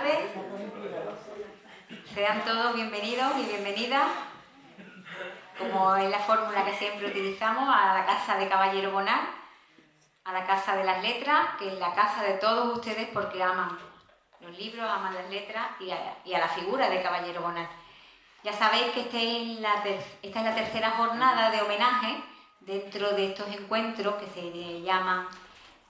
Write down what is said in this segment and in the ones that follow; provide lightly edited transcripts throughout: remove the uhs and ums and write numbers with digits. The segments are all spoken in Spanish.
tardes. Sean todos bienvenidos y bienvenidas, como es la fórmula que siempre utilizamos, a la Casa de Caballero Bonal, a la Casa de las Letras, que es la casa de todos ustedes porque aman los libros, aman las letras y a la figura de Caballero Bonal. Ya sabéis que esta es la tercera jornada de homenaje dentro de estos encuentros que se llaman,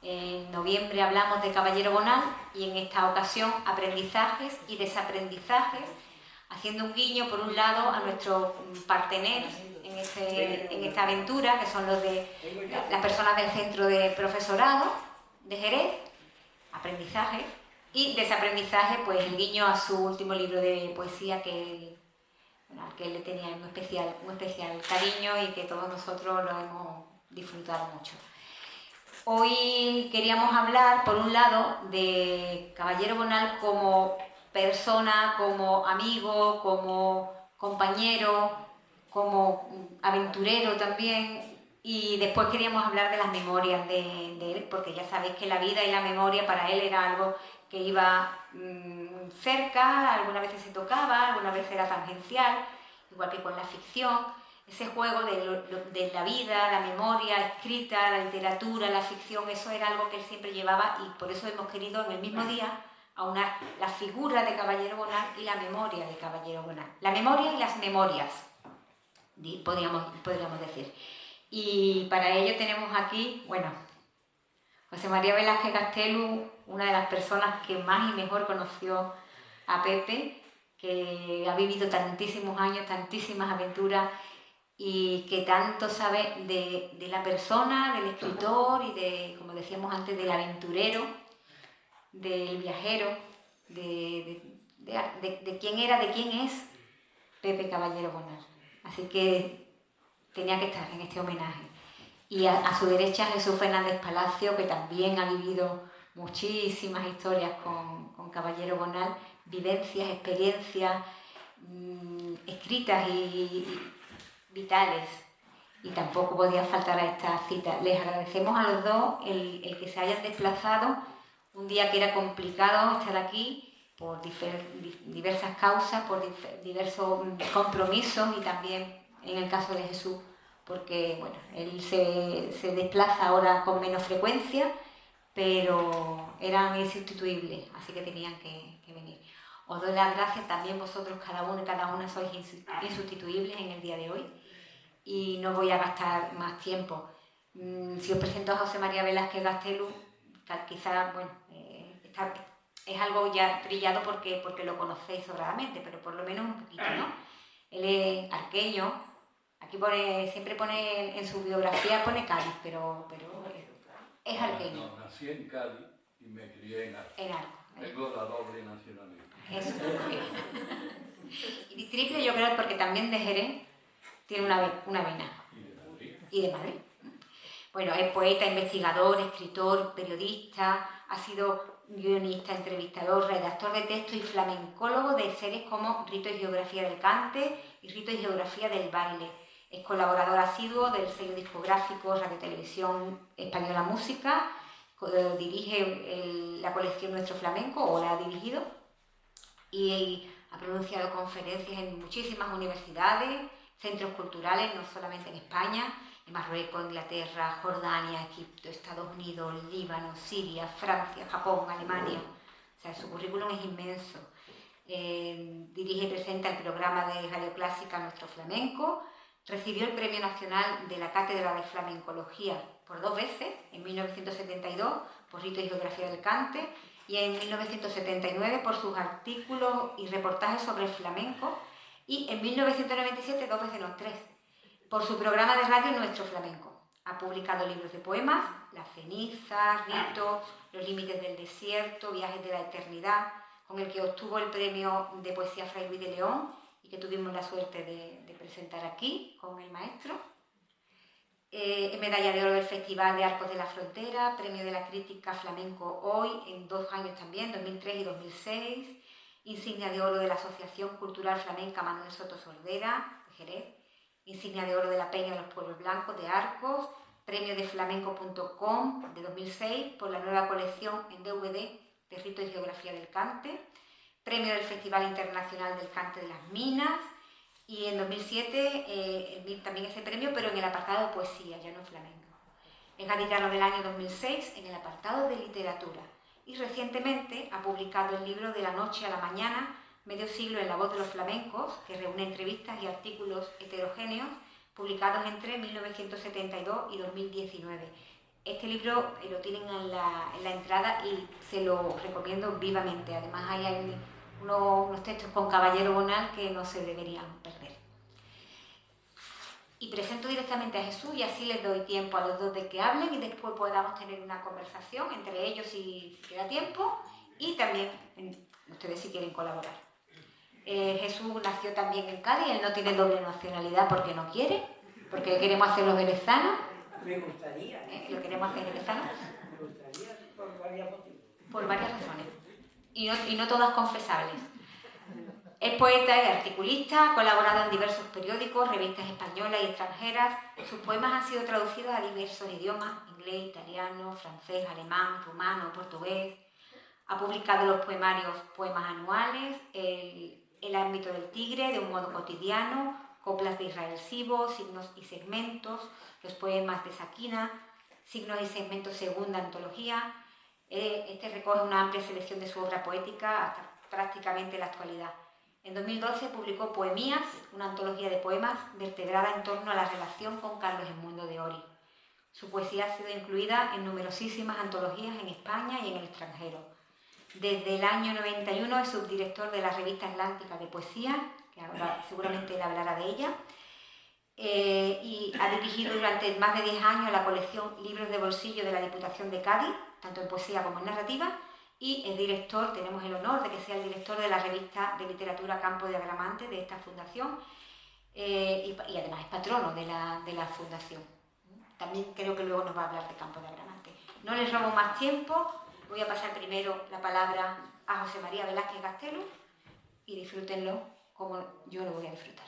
en noviembre hablamos de Caballero Bonal y en esta ocasión aprendizajes y desaprendizajes, haciendo un guiño por un lado a nuestros parteneros en esta aventura, que son las personas del Centro de Profesorado de Jerez, aprendizajes, y desaprendizaje, pues el guiño a su último libro de poesía al que él le tenía un especial cariño y que todos nosotros lo hemos disfrutado mucho. Hoy queríamos hablar, por un lado, de Caballero Bonal como persona, como amigo, como compañero, como aventurero también, y después queríamos hablar de las memorias de él, porque ya sabéis que la vida y la memoria para él era algo que iba cerca, algunas veces se tocaba, algunas veces era tangencial, igual que con la ficción. Ese juego de la vida, la memoria escrita, la literatura, la ficción, eso era algo que él siempre llevaba y por eso hemos querido en el mismo día aunar la figura de Caballero Bonal y la memoria de Caballero Bonal. La memoria y las memorias, podríamos decir. Y para ello tenemos aquí, bueno, José María Velázquez Gastelu, una de las personas que más y mejor conoció a Pepe, que ha vivido tantísimos años, tantísimas aventuras y que tanto sabe de la persona, del escritor y como decíamos antes, del aventurero, del viajero, de quién era, de quién es Pepe Caballero Bonal. Así que tenía que estar en este homenaje. Y a su derecha Jesús Fernández Palacio, que también ha vivido muchísimas historias con Caballero Bonal, vivencias, experiencias escritas y vitales. Y tampoco podía faltar a esta cita. Les agradecemos a los dos el que se hayan desplazado un día que era complicado estar aquí por diversas causas, por diversos compromisos y también en el caso de Jesús, porque bueno, él se desplaza ahora con menos frecuencia, pero eran insustituibles, así que tenían que venir. Os doy las gracias también vosotros, cada uno y cada una sois insustituibles en el día de hoy y no voy a gastar más tiempo. Si os presento a José María Velázquez Gastelu, quizás, bueno, es algo ya trillado porque lo conocéis sobradamente, pero por lo menos un poquito, ¿no? Él es arqueño, aquí siempre pone en su biografía pone Cádiz, pero es arqueño. No, nací en Cádiz y me crié en Arco. En Arco. Tengo la doble nacionalidad. Eso. Y triple yo creo porque también de Jerez tiene una vena. Y de Madrid. Y de Madrid. Bueno, es poeta, investigador, escritor, periodista, ha sido guionista, entrevistador, redactor de texto y flamencólogo de series como Rito y Geografía del Cante y Rito y Geografía del Baile. Es colaborador asiduo del sello discográfico Radio Televisión Española Música, dirige la colección Nuestro Flamenco, o la ha dirigido, y ha pronunciado conferencias en muchísimas universidades, centros culturales, no solamente en España, en Marruecos, Inglaterra, Jordania, Egipto, Estados Unidos, Líbano, Siria, Francia, Japón, Alemania. O sea, su currículum es inmenso. Dirige y presenta el programa de Radio Clásica Nuestro Flamenco. Recibió el Premio Nacional de la Cátedra de Flamencología por 2 veces, en 1972 por Rito y Geografía del Cante y en 1979 por sus artículos y reportajes sobre el flamenco y en 1997, 2 veces, no, 3, por su programa de radio Nuestro Flamenco. Ha publicado libros de poemas, La ceniza, Rito, Los límites del desierto, Viajes de la eternidad, con el que obtuvo el premio de poesía Fray Luis de León y que tuvimos la suerte de presentar aquí con el maestro. Medalla de oro del Festival de Arcos de la Frontera, premio de la crítica flamenco hoy, en 2 años también, 2003 y 2006, insignia de oro de la Asociación Cultural Flamenca Manuel Soto Sordera, de Jerez, insignia de oro de la Peña de los Pueblos Blancos de Arcos, premio de flamenco.com de 2006 por la nueva colección en DVD de Rito y Geografía del Cante, premio del Festival Internacional del Cante de las Minas, y en 2007 también ese premio, pero en el apartado de poesía, ya no flamenco. Es gaditano del año 2006 en el apartado de literatura, y recientemente ha publicado el libro De la noche a la mañana, medio siglo en la voz de los flamencos, que reúne entrevistas y artículos heterogéneos publicados entre 1972 y 2019. Este libro lo tienen en la entrada y se lo recomiendo vivamente. Además hay unos textos con Caballero Bonal que no se deberían perder. Y presento directamente a Jesús y así les doy tiempo a los dos de que hablen y después podamos tener una conversación entre ellos si queda tiempo y también ustedes si quieren colaborar. Jesús nació también en Cádiz, él no tiene doble nacionalidad porque no quiere, porque queremos hacerlo venezano. Me gustaría. Lo queremos hacer venezano. Me gustaría por varios motivos. Por varias razones. Y no todas confesables. Es poeta y articulista, ha colaborado en diversos periódicos, revistas españolas y extranjeras. Sus poemas han sido traducidos a diversos idiomas: inglés, italiano, francés, alemán, rumano, portugués. Ha publicado los poemarios Poemas Anuales, El ámbito del tigre, De un modo cotidiano, Coplas de Israel Sibo, Signos y segmentos, los poemas de Sakina, Signos y segmentos, segunda antología. Este recoge una amplia selección de su obra poética hasta prácticamente la actualidad. En 2012 publicó Poemías, una antología de poemas vertebrada en torno a la relación con Carlos Edmundo de Ory. Su poesía ha sido incluida en numerosísimas antologías en España y en el extranjero. Desde el año 91 es subdirector de la revista Atlántica de Poesía, que ahora seguramente él hablará de ella, y ha dirigido durante más de 10 años la colección Libros de Bolsillo de la Diputación de Cádiz, tanto en poesía como en narrativa, y es director, tenemos el honor de que sea el director de la revista de literatura Campo de Agramante de esta fundación, y además es patrono de la fundación. También creo que luego nos va a hablar de Campo de Agramante. No les robo más tiempo, voy a pasar primero la palabra a José María Velázquez Castelo y disfrútenlo como yo lo voy a disfrutar.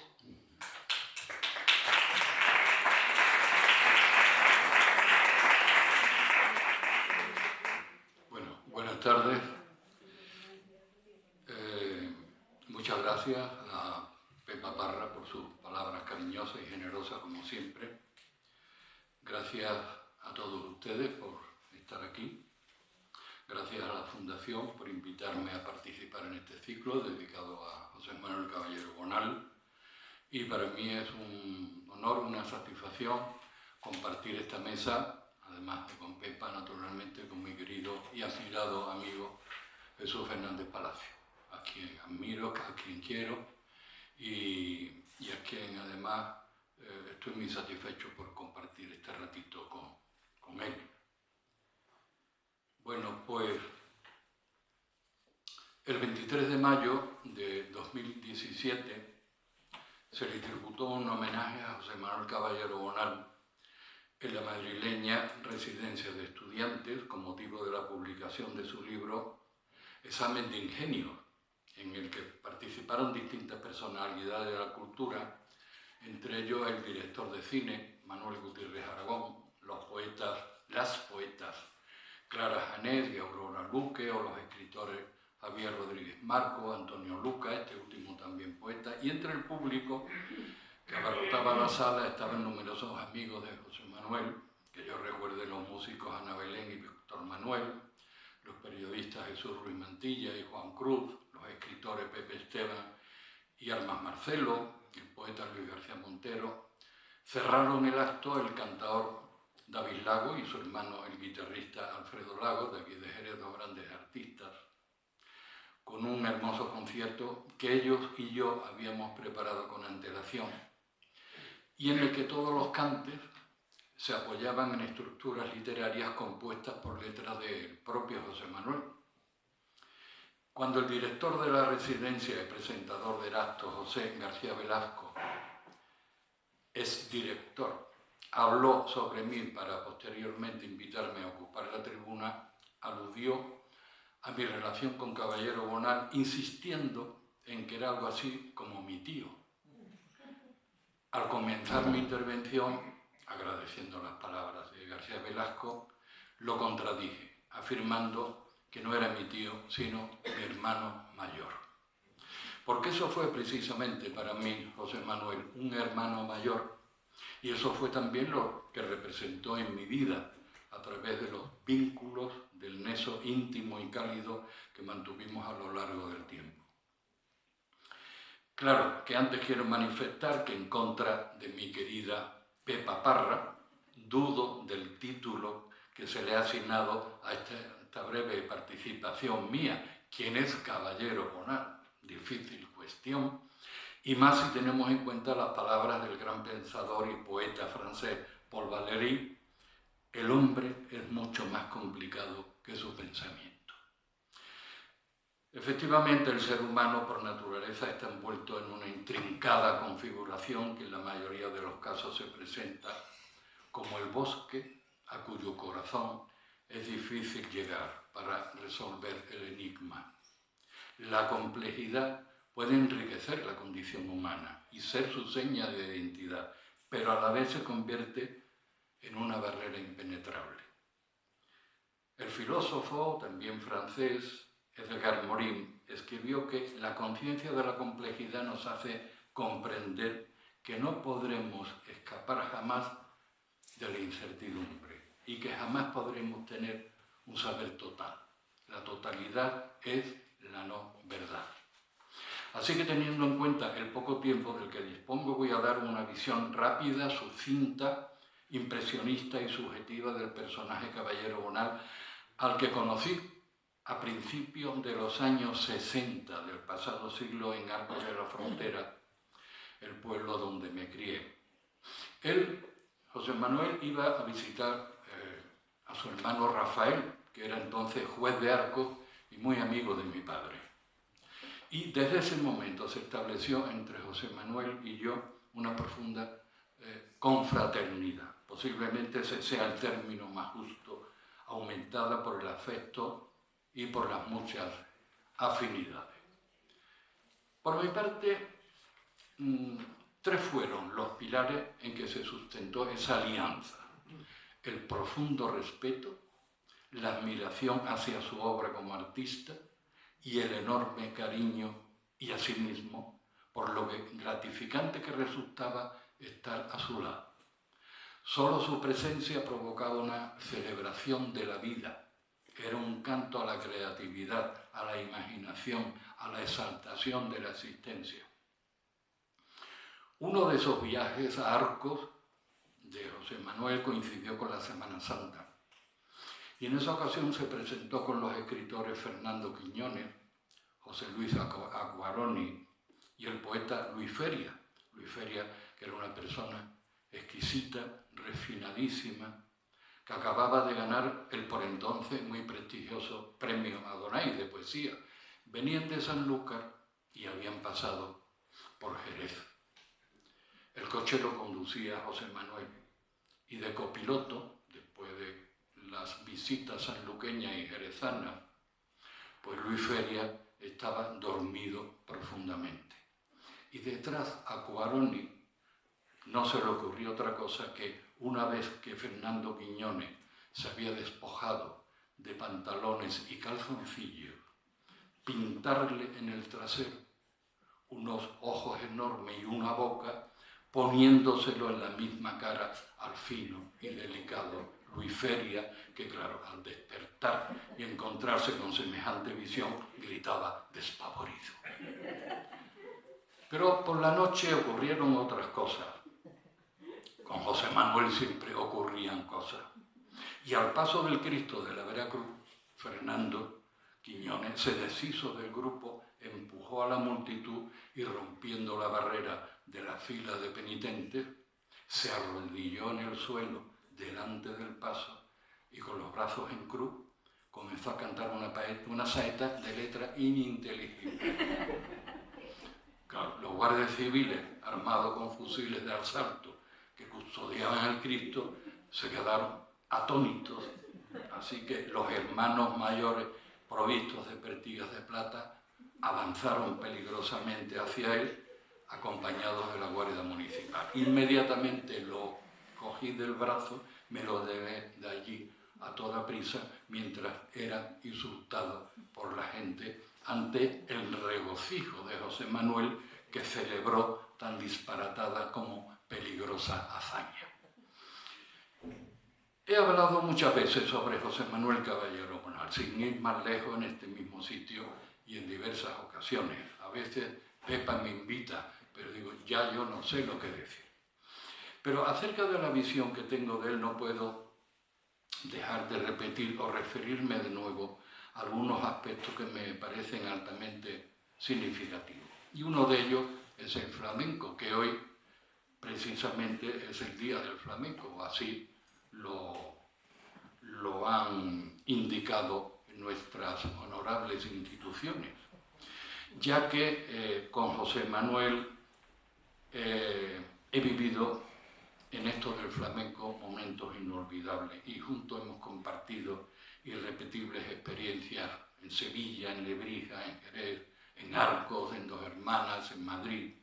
Buenas tardes. Muchas gracias a Pepa Parra por sus palabras cariñosas y generosas como siempre. Gracias a todos ustedes por estar aquí. Gracias a la Fundación por invitarme a participar en este ciclo dedicado a José Manuel Caballero Bonal. Y para mí es un honor, una satisfacción compartir esta mesa, además de con Pepa, naturalmente, con mi querido y admirado amigo Jesús Fernández Palacio, a quien admiro, a quien quiero y a quien además estoy muy satisfecho por compartir este ratito con él. Bueno, pues el 23 de mayo de 2017 se le tributó un homenaje a José Manuel Caballero Bonal en la madrileña Residencia de Estudiantes con motivo de la publicación de su libro Examen de Ingenio, en el que participaron distintas personalidades de la cultura, entre ellos el director de cine Manuel Gutiérrez Aragón, las poetas Clara Janés y Aurora Luque, o los escritores Javier Rodríguez Marco, Antonio Luca, este último también poeta, y entre el público que abarrotaba la sala estaban numerosos amigos de José Manuel, que yo recuerde los músicos Ana Belén y Víctor Manuel, los periodistas Jesús Ruiz Mantilla y Juan Cruz, los escritores Pepe Esteban y Armas Marcelo, el poeta Luis García Montero. Cerraron el acto el cantador David Lago y su hermano el guitarrista Alfredo Lago, de aquí de Jerez, dos grandes artistas, con un hermoso concierto que ellos y yo habíamos preparado con antelación y en el que todos los cantes se apoyaban en estructuras literarias compuestas por letras del propio José Manuel. Cuando el director de la residencia y presentador del acto, José García Velasco, exdirector, habló sobre mí para posteriormente invitarme a ocupar la tribuna, aludió a mi relación con Caballero Bonal, insistiendo en que era algo así como mi tío. Al comenzar mi intervención, agradeciendo las palabras de García Velasco, lo contradije, afirmando que no era mi tío, sino mi hermano mayor. Porque eso fue precisamente para mí, José Manuel, un hermano mayor. Y eso fue también lo que representó en mi vida, a través de los vínculos, del nexo íntimo y cálido que mantuvimos a lo largo del tiempo. Claro que antes quiero manifestar que en contra de mi querida Pepa Parra, dudo del título que se le ha asignado a esta breve participación mía. ¿Quién es Caballero Bonal? Difícil cuestión, y más si tenemos en cuenta las palabras del gran pensador y poeta francés Paul Valéry: el hombre es mucho más complicado que su pensamiento. Efectivamente, el ser humano por naturaleza está envuelto en una intrincada configuración que en la mayoría de los casos se presenta como el bosque a cuyo corazón es difícil llegar para resolver el enigma. La complejidad puede enriquecer la condición humana y ser su seña de identidad, pero a la vez se convierte en una barrera impenetrable. El filósofo, también francés, Edgar Morin, escribió que la conciencia de la complejidad nos hace comprender que no podremos escapar jamás de la incertidumbre y que jamás podremos tener un saber total. La totalidad es la no verdad. Así que, teniendo en cuenta el poco tiempo del que dispongo, voy a dar una visión rápida, sucinta, impresionista y subjetiva del personaje Caballero Bonal, al que conocí a principios de los años 60 del pasado siglo en Arcos de la Frontera, el pueblo donde me crié. Él, José Manuel, iba a visitar a su hermano Rafael, que era entonces juez de Arcos y muy amigo de mi padre. Y desde ese momento se estableció entre José Manuel y yo una profunda confraternidad. Posiblemente ese sea el término más justo, aumentada por el afecto y por las muchas afinidades. Por mi parte, tres fueron los pilares en que se sustentó esa alianza: el profundo respeto, la admiración hacia su obra como artista y el enorme cariño y asimismo por lo gratificante que resultaba estar a su lado. Solo su presencia provocaba una celebración de la vida. Era un canto a la creatividad, a la imaginación, a la exaltación de la existencia. Uno de esos viajes a Arcos de José Manuel coincidió con la Semana Santa. Y en esa ocasión se presentó con los escritores Fernando Quiñones, José Luis Aguaroni y el poeta Luis Feria. Luis Feria, que era una persona exquisita, refinadísima, que acababa de ganar el por entonces muy prestigioso Premio Adonai de poesía. Venían de Sanlúcar y habían pasado por Jerez. El coche lo conducía José Manuel y de copiloto, después de las visitas sanluqueñas y jerezanas, pues Luis Feria estaba dormido profundamente. Y detrás a Cuaroni no se le ocurrió otra cosa que, una vez que Fernando Quiñones se había despojado de pantalones y calzoncillos, pintarle en el trasero unos ojos enormes y una boca, poniéndoselo en la misma cara al fino y delicado Luis Feria, que claro, al despertar y encontrarse con semejante visión, gritaba despavorido. Pero por la noche ocurrieron otras cosas. Con José Manuel siempre ocurrían cosas. Y al paso del Cristo de la Veracruz, Fernando Quiñones se deshizo del grupo, empujó a la multitud y, rompiendo la barrera de la fila de penitentes, se arrodilló en el suelo delante del paso y con los brazos en cruz comenzó a cantar una saeta de letra ininteligible. Claro, los guardias civiles, armados con fusiles de asalto, que custodiaban al Cristo, se quedaron atónitos. Así que los hermanos mayores, provistos de pertigas de plata, avanzaron peligrosamente hacia él, acompañados de la Guardia Municipal. Inmediatamente lo cogí del brazo, me lo llevé de allí a toda prisa, mientras era insultado por la gente ante el regocijo de José Manuel, que celebró tan disparatada como peligrosa hazaña. He hablado muchas veces sobre José Manuel Caballero Bonal, sin ir más lejos en este mismo sitio y en diversas ocasiones. A veces Pepa me invita, pero digo, ya yo no sé lo que decir. Pero acerca de la visión que tengo de él no puedo dejar de repetir o referirme de nuevo a algunos aspectos que me parecen altamente significativos. Y uno de ellos es el flamenco, que hoy precisamente es el Día del Flamenco, o así lo han indicado nuestras honorables instituciones, ya que con José Manuel he vivido en esto del flamenco momentos inolvidables y juntos hemos compartido irrepetibles experiencias en Sevilla, en Lebrija, en Jerez, en Arcos, en Dos Hermanas, en Madrid.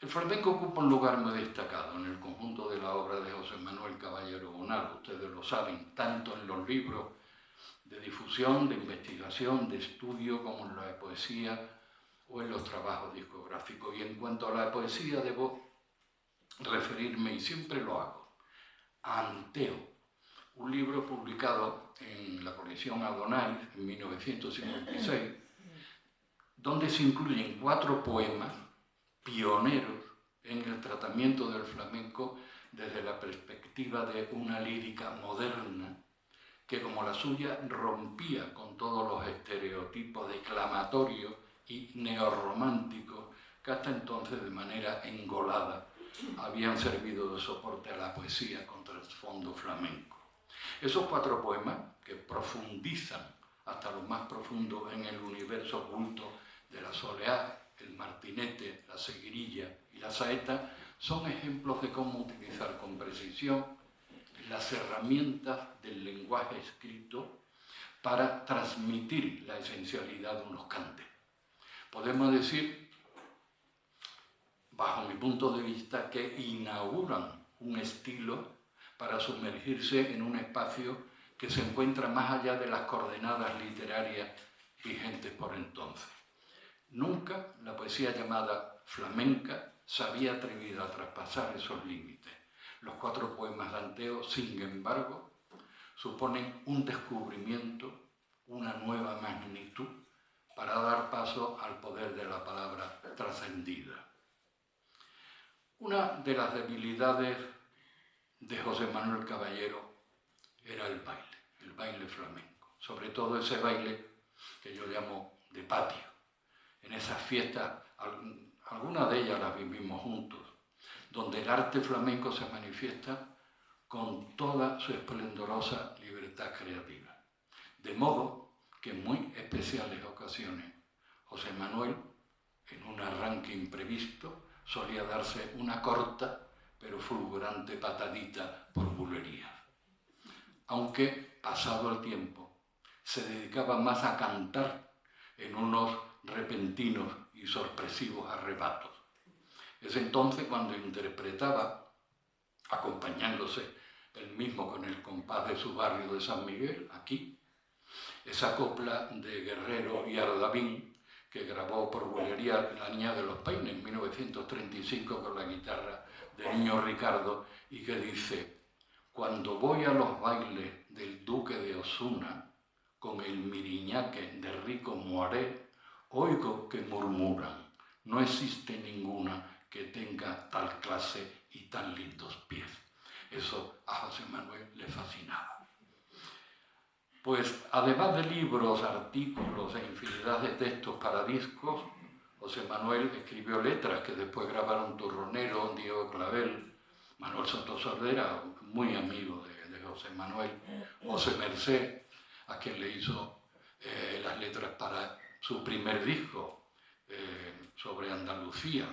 El flamenco ocupa un lugar muy destacado en el conjunto de la obra de José Manuel Caballero Bonal, ustedes lo saben, tanto en los libros de difusión, de investigación, de estudio, como en la poesía o en los trabajos discográficos. Y en cuanto a la poesía, debo referirme, y siempre lo hago, a Anteo, un libro publicado en la colección Adonai en 1956, donde se incluyen 4 poemas pioneros en el tratamiento del flamenco desde la perspectiva de una lírica moderna que, como la suya, rompía con todos los estereotipos declamatorios y neorrománticos que hasta entonces, de manera engolada, habían servido de soporte a la poesía con trasfondo flamenco. Esos 4 poemas, que profundizan hasta lo más profundo en el universo oculto de la soleá, el martinete, la seguirilla y la saeta, son ejemplos de cómo utilizar con precisión las herramientas del lenguaje escrito para transmitir la esencialidad de unos cantes. Podemos decir, bajo mi punto de vista, que inauguran un estilo para sumergirse en un espacio que se encuentra más allá de las coordenadas literarias vigentes por entonces. Nunca la poesía llamada flamenca se había atrevido a traspasar esos límites. Los 4 poemas de Anteo, sin embargo, suponen un descubrimiento, una nueva magnitud, para dar paso al poder de la palabra trascendida. Una de las debilidades de José Manuel Caballero era el baile flamenco, sobre todo ese baile que yo llamo de patio. En esas fiestas, algunas de ellas las vivimos juntos, donde el arte flamenco se manifiesta con toda su esplendorosa libertad creativa. De modo que en muy especiales ocasiones, José Manuel, en un arranque imprevisto, solía darse una corta pero fulgurante patadita por bulerías. Aunque, pasado el tiempo, se dedicaba más a cantar en unos repentinos y sorpresivos arrebatos. Es entonces cuando interpretaba, acompañándose él mismo con el compás de su barrio de San Miguel, aquí, esa copla de Guerrero y Ardavín que grabó por bulería La Niña de los Peines en 1935 con la guitarra de Niño Ricardo, y que dice: cuando voy a los bailes del Duque de Osuna con el miriñaque de Rico Moaré, oigo que murmuran, no existe ninguna que tenga tal clase y tan lindos pies. Eso a José Manuel le fascinaba. Pues además de libros, artículos e infinidad de textos para discos, José Manuel escribió letras que después grabaron Turronero, Diego Clavel, Manuel Soto Sordera, muy amigo de José Manuel, José Mercé, a quien le hizo las letras para su primer disco sobre Andalucía,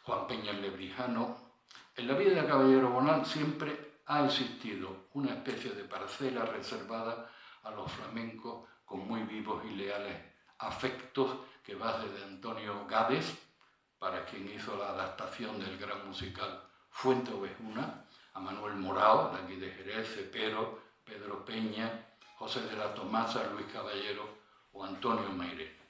Juan Peña el Lebrijano. En la vida de Caballero Bonal siempre ha existido una especie de parcela reservada a los flamencos con muy vivos y leales afectos que va desde Antonio Gades, para quien hizo la adaptación del gran musical Fuente Ovejuna, a Manuel Morao, de aquí de Jerez, Cepero, Pedro Peña, José de la Tomasa, Luis Caballero o Antonio Mairena.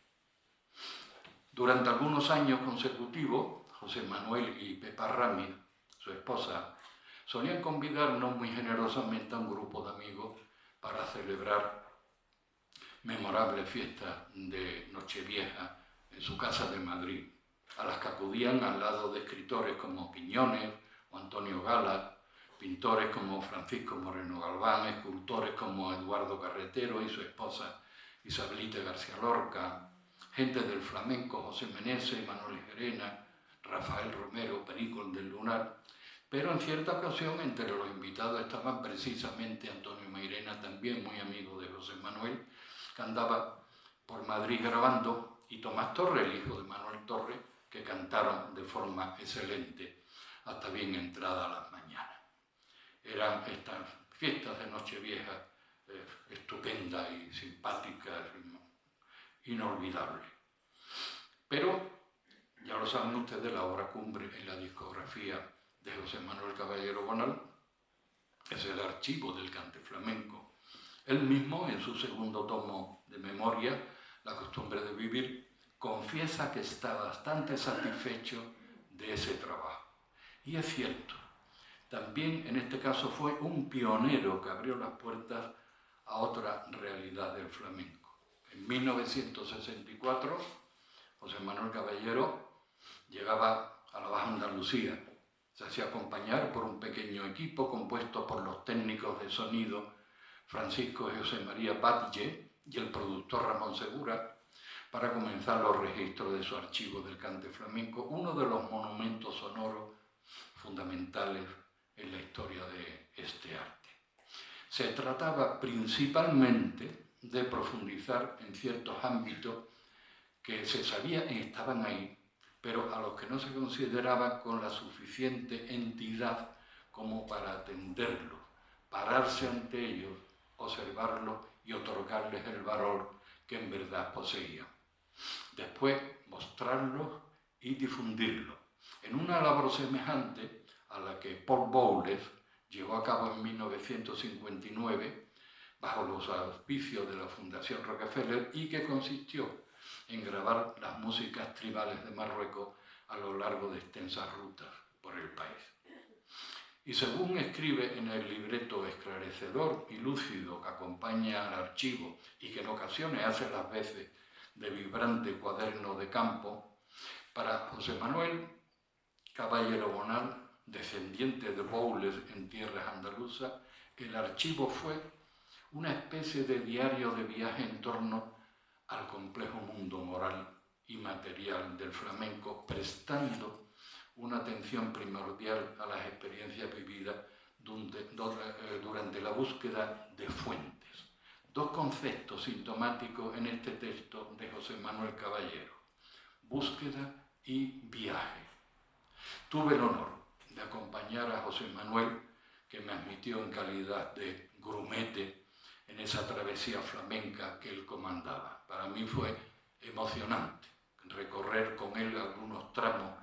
Durante algunos años consecutivos, José Manuel y Pepa Rami, su esposa, solían convidarnos muy generosamente a un grupo de amigos para celebrar memorables fiestas de Nochevieja en su casa de Madrid, a las que acudían al lado de escritores como Quiñones o Antonio Gala, pintores como Francisco Moreno Galván, escultores como Eduardo Carretero y su esposa Isabelita García Lorca, gente del flamenco, José Meneses, Manuel Gerena, Rafael Romero, Perico del Lunar, pero en cierta ocasión entre los invitados estaban precisamente Antonio Mairena, también muy amigo de José Manuel, que andaba por Madrid grabando, y Tomás Torres, el hijo de Manuel Torres, que cantaron de forma excelente hasta bien entrada las mañanas. Eran estas fiestas de Nochevieja estupendas y simpáticas, inolvidables. Pero, ya lo saben ustedes, la obra cumbre en la discografía de José Manuel Caballero Bonal es el archivo del cante flamenco. Él mismo, en su segundo tomo de Memoria, La costumbre de vivir, confiesa que está bastante satisfecho de ese trabajo. Y es cierto, también en este caso fue un pionero que abrió las puertas a otra realidad del flamenco. En 1964, José Manuel Caballero llegaba a la Baja Andalucía. Se hacía acompañar por un pequeño equipo compuesto por los técnicos de sonido Francisco y José María Batlle y el productor Ramón Segura para comenzar los registros de su archivo del cante flamenco, uno de los monumentos sonoros fundamentales en la historia de este arte. Se trataba principalmente de profundizar en ciertos ámbitos que se sabía y estaban ahí, pero a los que no se consideraba con la suficiente entidad como para atenderlos, pararse ante ellos, observarlos y otorgarles el valor que en verdad poseían. Después, mostrarlos y difundirlos. En una labor semejante a la que Paul Bowles llevó a cabo en 1959, bajo los auspicios de la Fundación Rockefeller, y que consistió en grabar las músicas tribales de Marruecos a lo largo de extensas rutas por el país. Y según escribe en el libreto esclarecedor y lúcido que acompaña al archivo y que en ocasiones hace las veces de vibrante cuaderno de campo, para José Manuel Caballero Bonal, descendiente de Bowles en tierras andaluzas, el archivo fue una especie de diario de viaje en torno al complejo mundo moral y material del flamenco, prestando una atención primordial a las experiencias vividas durante la búsqueda de fuentes. Dos conceptos sintomáticos en este texto de José Manuel Caballero: búsqueda y viaje. Tuve el honor de acompañar a José Manuel, que me admitió en calidad de grumete en esa travesía flamenca que él comandaba. Para mí fue emocionante recorrer con él algunos tramos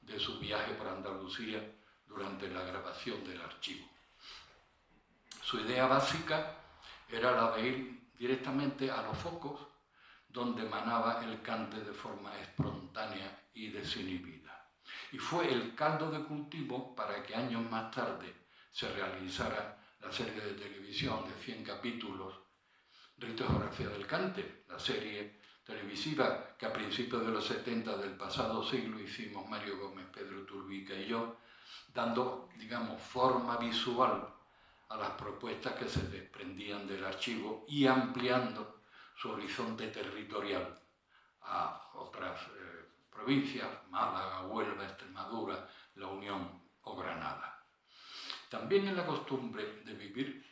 de su viaje por Andalucía durante la grabación del archivo. Su idea básica era la de ir directamente a los focos donde emanaba el cante de forma espontánea y desinhibida. Y fue el caldo de cultivo para que años más tarde se realizara la serie de televisión de 100 capítulos, Ritografía del Cante, la serie televisiva que a principios de los 70 del pasado siglo hicimos Mario Gómez, Pedro Turbica y yo, dando, digamos, forma visual a las propuestas que se desprendían del archivo y ampliando su horizonte territorial a otras provincias, Málaga, Huelva, Extremadura, La Unión o Granada. También en La costumbre de vivir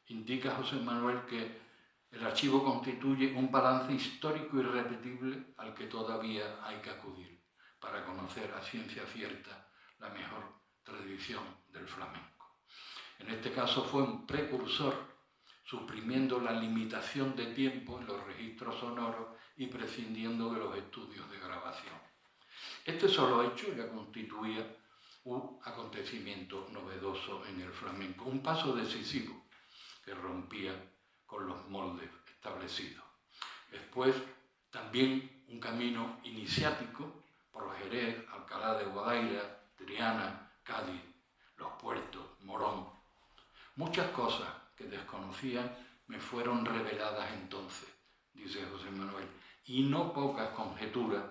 indica José Manuel que el archivo constituye un balance histórico irrepetible al que todavía hay que acudir para conocer a ciencia cierta la mejor tradición del flamenco. En este caso fue un precursor, suprimiendo la limitación de tiempo en los registros sonoros y prescindiendo de los estudios de grabación. Este solo hecho ya constituía un acontecimiento novedoso en el flamenco, un paso decisivo que rompía con los moldes establecidos. Después, también un camino iniciático por Jerez, Alcalá de Guadaira, Triana, Cádiz, Los Puertos, Morón. Muchas cosas que desconocían me fueron reveladas entonces, dice José Manuel, y no pocas conjeturas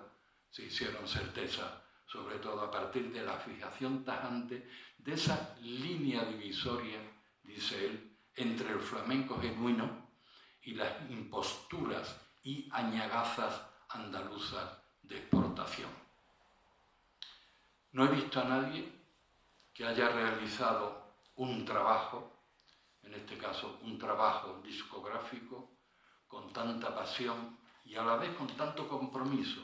se hicieron certeza, sobre todo a partir de la fijación tajante de esa línea divisoria, dice él, entre el flamenco genuino y las imposturas y añagazas andaluzas de exportación. No he visto a nadie que haya realizado un trabajo, en este caso un trabajo discográfico, con tanta pasión y a la vez con tanto compromiso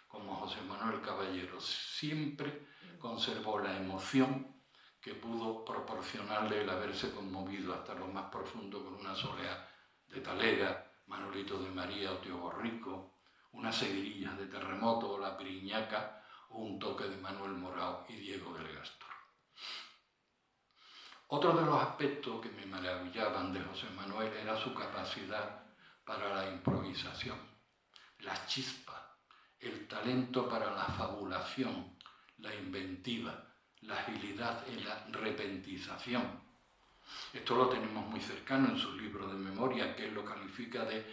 como José Manuel Caballero. Siempre conservó la emoción que pudo proporcionarle el haberse conmovido hasta lo más profundo con una Soleá de Talega, Manolito de María o Tío Borrico, unas seguirillas de Terremoto o La Piriñaca, o un toque de Manuel Morao y Diego del Gastor. Otro de los aspectos que me maravillaban de José Manuel era su capacidad para la improvisación, la chispa, el talento para la fabulación, la inventiva, la agilidad en la repentización. Esto lo tenemos muy cercano en su libro de memoria, que él lo califica de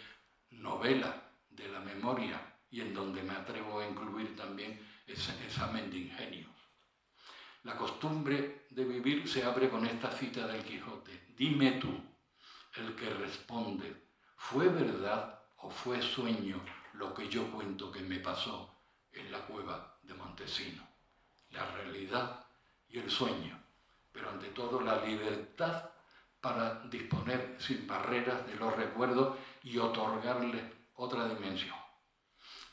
novela de la memoria y en donde me atrevo a incluir también ese examen de ingenios. La costumbre de vivir se abre con esta cita del Quijote. Dime tú, el que responde, ¿fue verdad o fue sueño lo que yo cuento que me pasó en la cueva de Montesino? La realidad y el sueño, pero ante todo la libertad para disponer sin barreras de los recuerdos y otorgarles otra dimensión.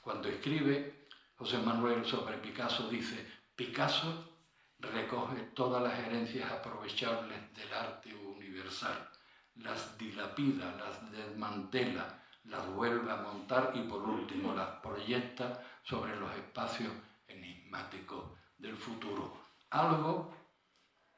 Cuando escribe José Manuel sobre Picasso dice, Picasso recoge todas las herencias aprovechables del arte universal, las dilapida, las desmantela, las vuelve a montar y por último las proyecta sobre los espacios enigmáticos del futuro. Algo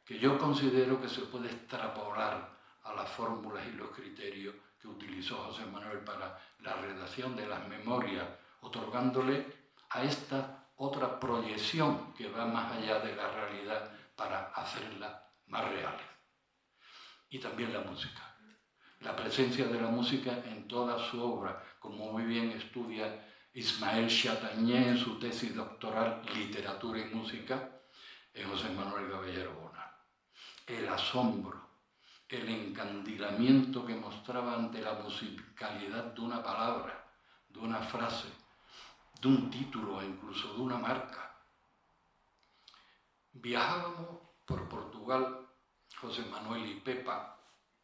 que yo considero que se puede extrapolar a las fórmulas y los criterios que utilizó José Manuel para la redacción de las memorias, otorgándole a esta otra proyección que va más allá de la realidad para hacerla más reales. Y también la música. La presencia de la música en toda su obra, como muy bien estudia Ismael Chatagnier en su tesis doctoral Literatura y Música, en José Manuel Caballero Bonal. El asombro, el encandilamiento que mostraba ante la musicalidad de una palabra, de una frase, de un título e incluso de una marca. Viajábamos por Portugal, José Manuel y Pepa,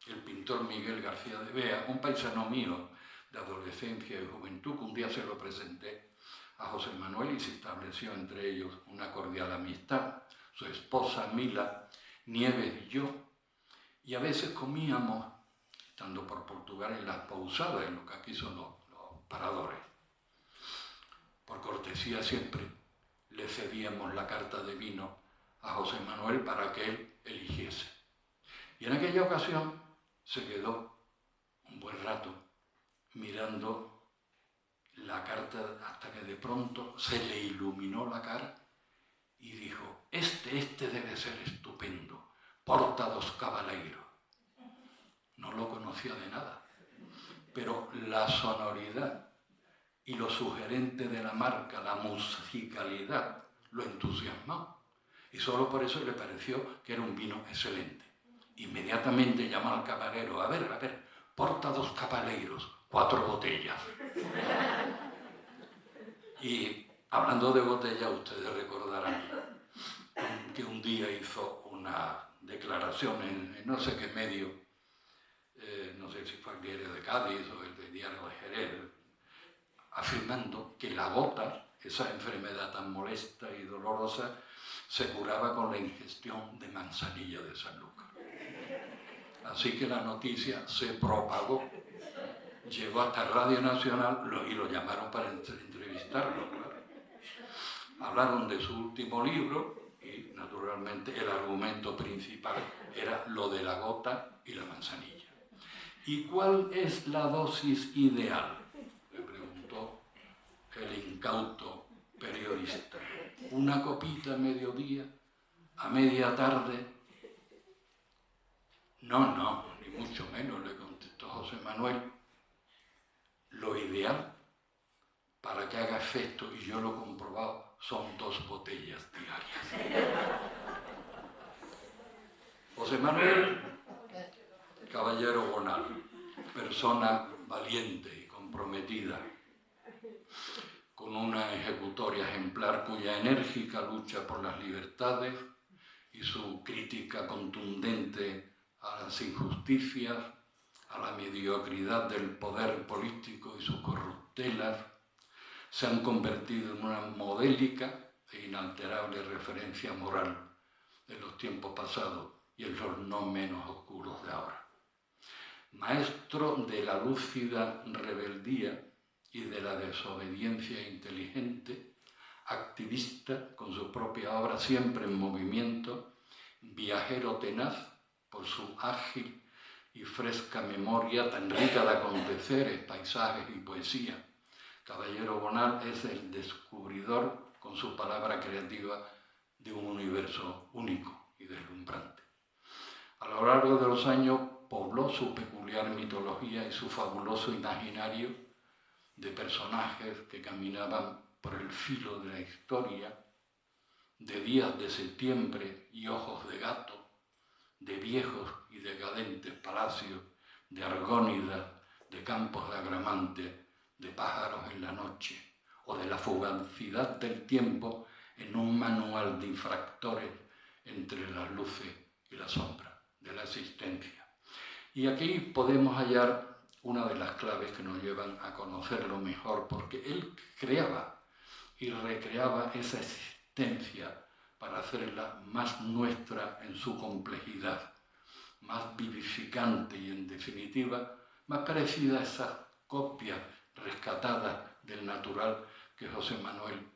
el pintor Miguel García de Bea, un paisano mío de adolescencia y juventud, que un día se lo presenté a José Manuel y se estableció entre ellos una cordial amistad. Su esposa Mila, Nieves y yo, y a veces comíamos, estando por Portugal, en las pousadas, en lo que aquí son los paradores. Por cortesía siempre le cedíamos la carta de vino a José Manuel para que él eligiese. Y en aquella ocasión se quedó un buen rato mirando la carta hasta que de pronto se le iluminó la cara y dijo, este debe ser estupendo, porta dos cabaleiros. No lo conocía de nada, pero la sonoridad y lo sugerente de la marca, la musicalidad, lo entusiasmó. Y solo por eso le pareció que era un vino excelente. Inmediatamente llamó al camarero, a ver, porta dos cabaleiros, 4 botellas. Y hablando de botellas, ustedes recordarán que un día hizo una declaración en no sé qué medio, no sé si fue el Diario de Cádiz o el Diario de Jerez, afirmando que la gota, esa enfermedad tan molesta y dolorosa, se curaba con la ingestión de manzanilla de Sanlúcar. Así que la noticia se propagó, llegó hasta Radio Nacional y lo llamaron para entrevistarlo. Claro. Hablaron de su último libro y, naturalmente, el argumento principal era lo de la gota y la manzanilla. ¿Y cuál es la dosis ideal? Le el incauto periodista. Una copita a mediodía, a media tarde. No, ni mucho menos, le contestó José Manuel. Lo ideal para que haga efecto, y yo lo he comprobado, son 2 botellas diarias. José Manuel Caballero Bonal, persona valiente y comprometida, con una ejecutoria ejemplar cuya enérgica lucha por las libertades y su crítica contundente a las injusticias, a la mediocridad del poder político y sus corruptelas, se han convertido en una modélica e inalterable referencia moral de los tiempos pasados y en los no menos oscuros de ahora. Maestro de la lúcida rebeldía y de la desobediencia inteligente, activista con su propia obra siempre en movimiento, viajero tenaz por su ágil y fresca memoria tan rica de aconteceres, paisajes y poesía. Caballero Bonal es el descubridor, con su palabra creativa, de un universo único y deslumbrante. A lo largo de los años pobló su peculiar mitología y su fabuloso imaginario de personajes que caminaban por el filo de la historia, de días de septiembre y ojos de gato, de viejos y decadentes palacios, de argónidas, de campos de agramante, de pájaros en la noche, o de la fugacidad del tiempo en un manual de infractores entre las luces y las sombras de la existencia. Y aquí podemos hallar una de las claves que nos llevan a conocerlo mejor, porque él creaba y recreaba esa existencia para hacerla más nuestra en su complejidad, más vivificante y, en definitiva, más parecida a esas copias rescatadas del natural que José Manuel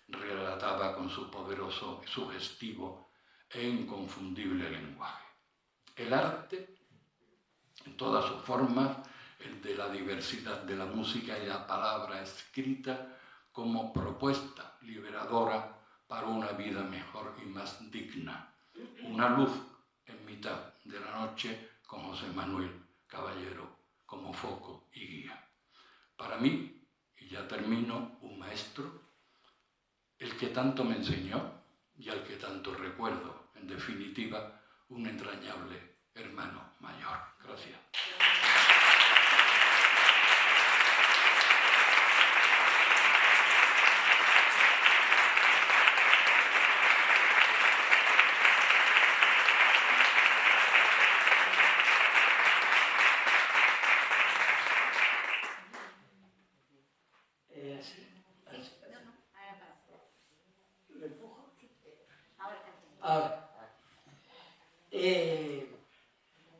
relataba con su poderoso, sugestivo e inconfundible lenguaje. El arte, en todas sus formas, el de la diversidad de la música y la palabra escrita como propuesta liberadora para una vida mejor y más digna. Una luz en mitad de la noche con José Manuel Caballero como foco y guía. Para mí, y ya termino, un maestro, el que tanto me enseñó y al que tanto recuerdo, en definitiva, un entrañable hermano mayor. Gracias.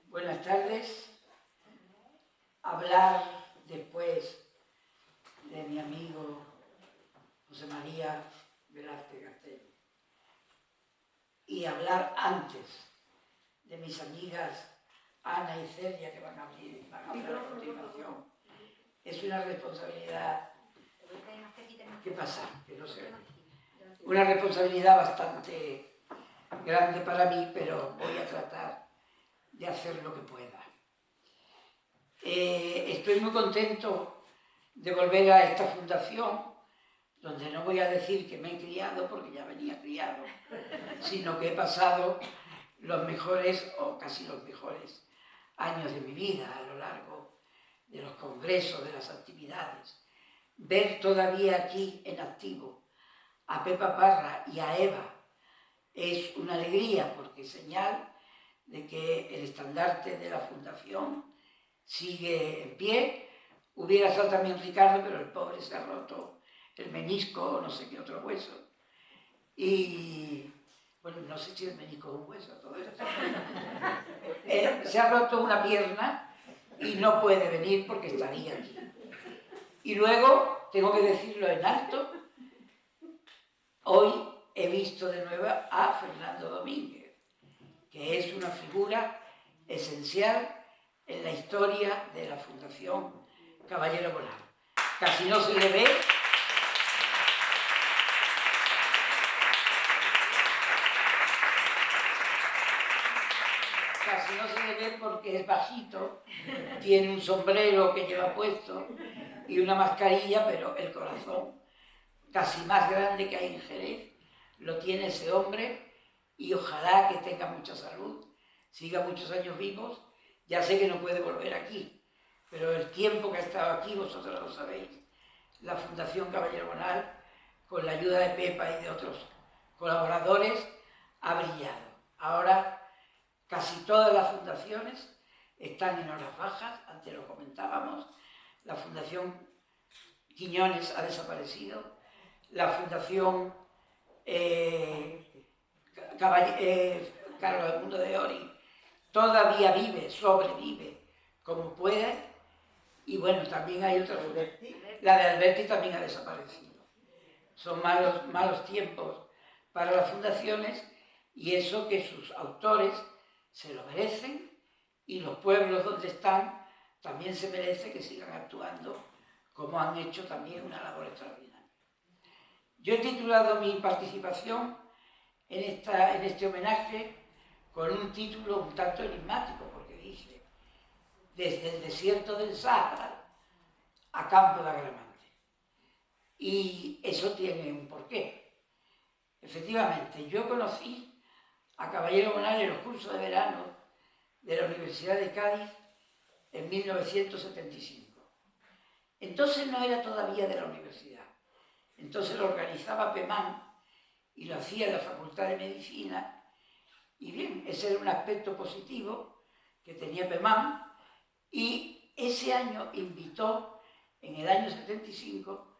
Buenas tardes. Hablar después de mi amigo José María Velázquez Castello y hablar antes de mis amigas Ana y Celia, que van a hablar a continuación, es una responsabilidad. ¿Qué pasa? Que no sé. Una responsabilidad bastante grande para mí, pero voy a tratar de hacer lo que pueda. Estoy muy contento de volver a esta fundación, donde no voy a decir que me he criado, porque ya venía criado, sino que he pasado los mejores, o casi los mejores, años de mi vida a lo largo de los congresos, de las actividades. Ver todavía aquí en activo a Pepa Parra y a Eva es una alegría, porque es señal de que el estandarte de la fundación sigue en pie. Hubiera estado también Ricardo, pero el pobre se ha roto el menisco o no sé qué otro hueso. Y bueno, no sé si el menisco es un hueso, todo esto. Se ha roto una pierna y no puede venir porque estaría aquí. Y luego, tengo que decirlo en alto, hoy he visto de nuevo a Fernando Domínguez, que es una figura esencial en la historia de la Fundación Caballero Bonal. Casi no se le ve, casi no se le ve porque es bajito, tiene un sombrero que lleva puesto y una mascarilla, pero el corazón casi más grande que hay en Jerez lo tiene ese hombre y ojalá que tenga mucha salud, siga muchos años vivos. Ya sé que no puede volver aquí, pero el tiempo que ha estado aquí, vosotros lo sabéis, la Fundación Caballero Bonal, con la ayuda de Pepa y de otros colaboradores, ha brillado. Ahora casi todas las fundaciones están en horas bajas, antes lo comentábamos, la Fundación Quiñones ha desaparecido, la Fundación Carlos del Mundo de Ori todavía vive, sobrevive como puede, y bueno, también hay otra, la de Alberti también ha desaparecido. Son malos tiempos para las fundaciones, y eso que sus autores se lo merecen, y los pueblos donde están también se merece que sigan actuando como han hecho también una labor extraordinaria. Yo he titulado mi participación en este homenaje con un título un tanto enigmático, porque dice: desde el desierto del Sáhara a Campo de Agramante. Y eso tiene un porqué. Efectivamente, yo conocí a Caballero Bonal en los cursos de verano de la Universidad de Cádiz en 1975. Entonces no era todavía de la universidad. Entonces lo organizaba PEMAN y lo hacía en la Facultad de Medicina. Y bien, ese era un aspecto positivo que tenía PEMAN. Y ese año invitó, en el año 75,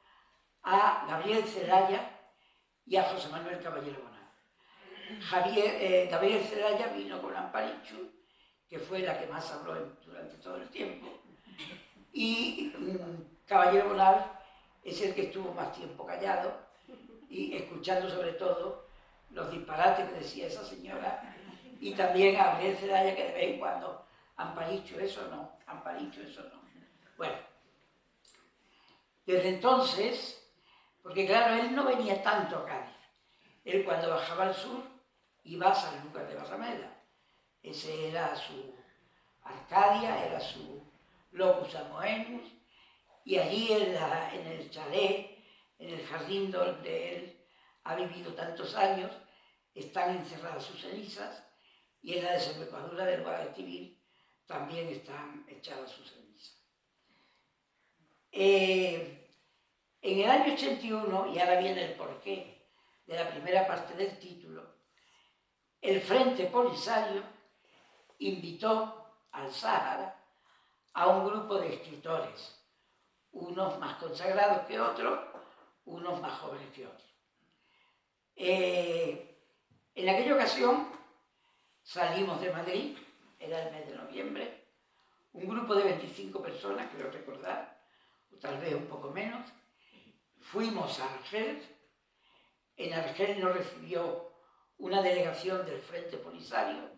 a Gabriel Zelaya y a José Manuel Caballero Bonal. Gabriel Zelaya vino con Amparichu, que fue la que más habló durante todo el tiempo, y Caballero Bonal es el que estuvo más tiempo callado y escuchando sobre todo los disparates que decía esa señora, y también a Gabriel Zelaya, que de vez en cuando: Amparichu, eso no, Amparichu, eso no. Bueno, desde entonces, porque claro, él no venía tanto a Cádiz. Él, cuando bajaba al sur, iba a San Lucas de Barrameda. Ese era su Arcadia, era su locus amoenus, y allí en el chalet, en el jardín donde él ha vivido tantos años, están encerradas sus cenizas, y en la desembocadura del Guadalquivir también están echadas sus cenizas. En el año 81, y ahora viene el porqué de la primera parte del título, el Frente Polisario invitó al Sáhara a un grupo de escritores, unos más consagrados que otros, unos más jóvenes que otros. En aquella ocasión salimos de Madrid, era el mes de noviembre, un grupo de 25 personas, creo recordar, o tal vez un poco menos. Fuimos a Argel. En Argel nos recibió una delegación del Frente Polisario,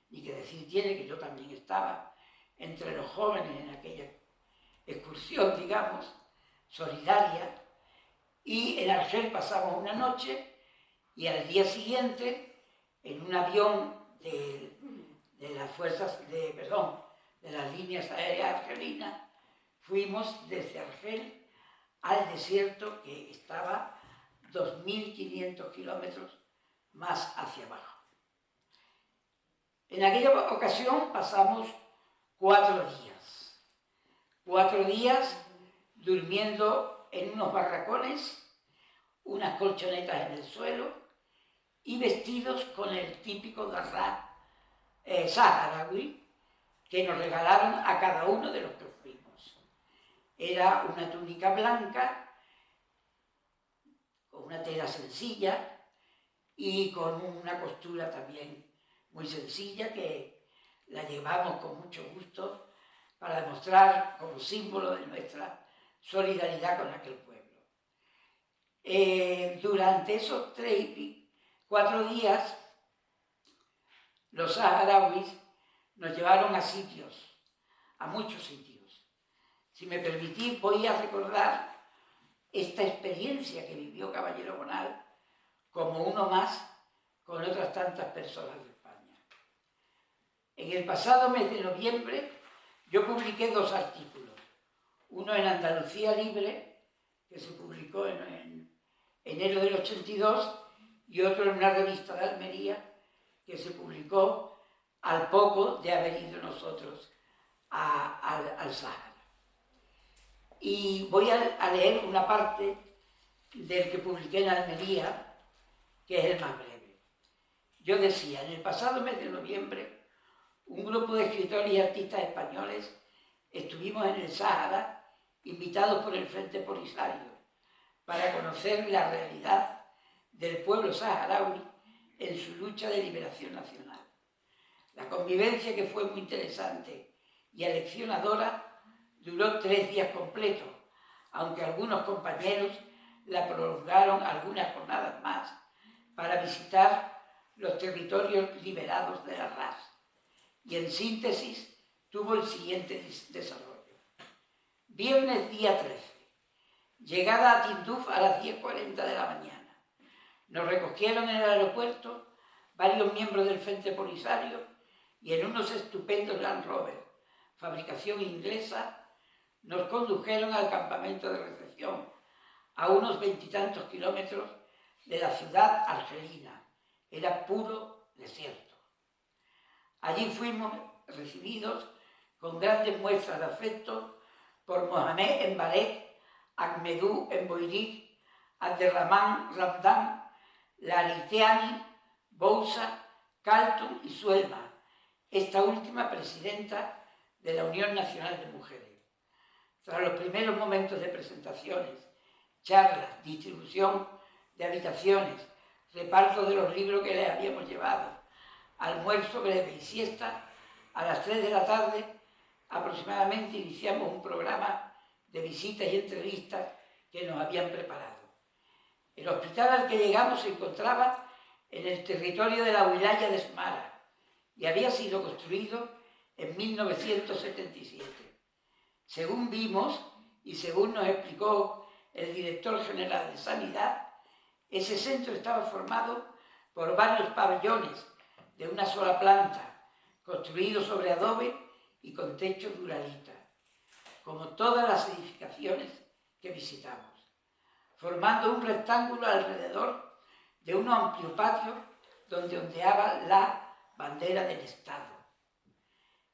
y que decir tiene que yo también estaba entre los jóvenes en aquella excursión, digamos, solidaria, y en Argel pasamos una noche, y al día siguiente, en un avión de las fuerzas, de las líneas aéreas argelinas, fuimos desde Argel al desierto, que estaba 2.500 kilómetros más hacia abajo. En aquella ocasión pasamos 4 días. 4 días durmiendo en unos barracones, unas colchonetas en el suelo, y vestidos con el típico darrá saharaui que nos regalaron a cada uno de los que fuimos. Era una túnica blanca, con una tela sencilla y con una costura también muy sencilla, que la llevamos con mucho gusto para demostrar como símbolo de nuestra solidaridad con aquel pueblo. Durante esos 4 días, los saharauis nos llevaron a sitios, a muchos sitios. Si me permitís, voy a recordar esta experiencia que vivió Caballero Bonal como uno más con otras tantas personas de España. En el pasado mes de noviembre yo publiqué 2 artículos, uno en Andalucía Libre, que se publicó en enero del 82, y otro en una revista de Almería, que se publicó al poco de haber ido nosotros al Sáhara. Y voy a leer una parte del que publiqué en Almería, que es el más breve. Yo decía, en el pasado mes de noviembre, un grupo de escritores y artistas españoles estuvimos en el Sáhara, invitados por el Frente Polisario, para conocer la realidad del pueblo saharaui en su lucha de liberación nacional. La convivencia, que fue muy interesante y aleccionadora, duró 3 días completos, aunque algunos compañeros la prolongaron algunas jornadas más para visitar los territorios liberados de la RAS. Y en síntesis tuvo el siguiente desarrollo. Viernes día 13. Llegada a Tinduf a las 10:40 de la mañana. Nos recogieron en el aeropuerto varios miembros del Frente Polisario y en unos estupendos Land Rover, fabricación inglesa, nos condujeron al campamento de recepción, a unos 20 y tantos kilómetros de la ciudad argelina. Era puro desierto. Allí fuimos recibidos con grandes muestras de afecto por Mohamed Embarek, Ahmedou Emboirik, Abderrahman Ramdan, Lariteani, Boussa, Kaltum y Suelma, esta última presidenta de la Unión Nacional de Mujeres. Tras los primeros momentos de presentaciones, charlas, distribución de habitaciones, reparto de los libros que les habíamos llevado, almuerzo breve y siesta, a las 3 de la tarde aproximadamente iniciamos un programa de visitas y entrevistas que nos habían preparado. El hospital al que llegamos se encontraba en el territorio de la wilaya de Smara y había sido construido en 1977. Según vimos y según nos explicó el director general de Sanidad, ese centro estaba formado por varios pabellones de una sola planta, construidos sobre adobe y con techo duralita, como todas las edificaciones que visitamos, formando un rectángulo alrededor de un amplio patio donde ondeaba la bandera del Estado.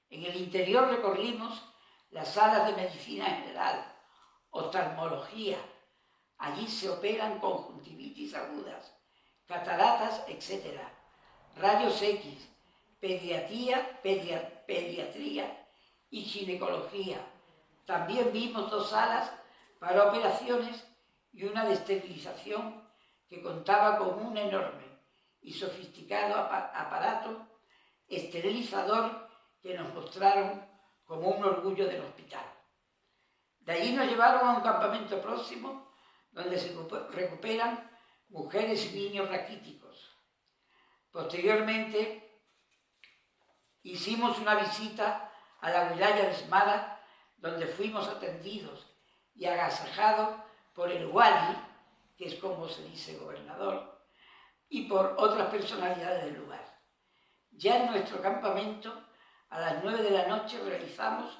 En el interior recorrimos las salas de medicina general, oftalmología. Allí se operan conjuntivitis agudas, cataratas, etc., rayos X, pediatría y ginecología. También vimos 2 salas para operaciones y una de esterilización que contaba con un enorme y sofisticado aparato esterilizador que nos mostraron como un orgullo del hospital. De allí nos llevaron a un campamento próximo donde se recuperan mujeres y niños raquíticos. Posteriormente hicimos una visita a la wilaya de Smara, donde fuimos atendidos y agasajados por el wali, que es como se dice gobernador, y por otras personalidades del lugar. Ya en nuestro campamento, a las 9 de la noche, realizamos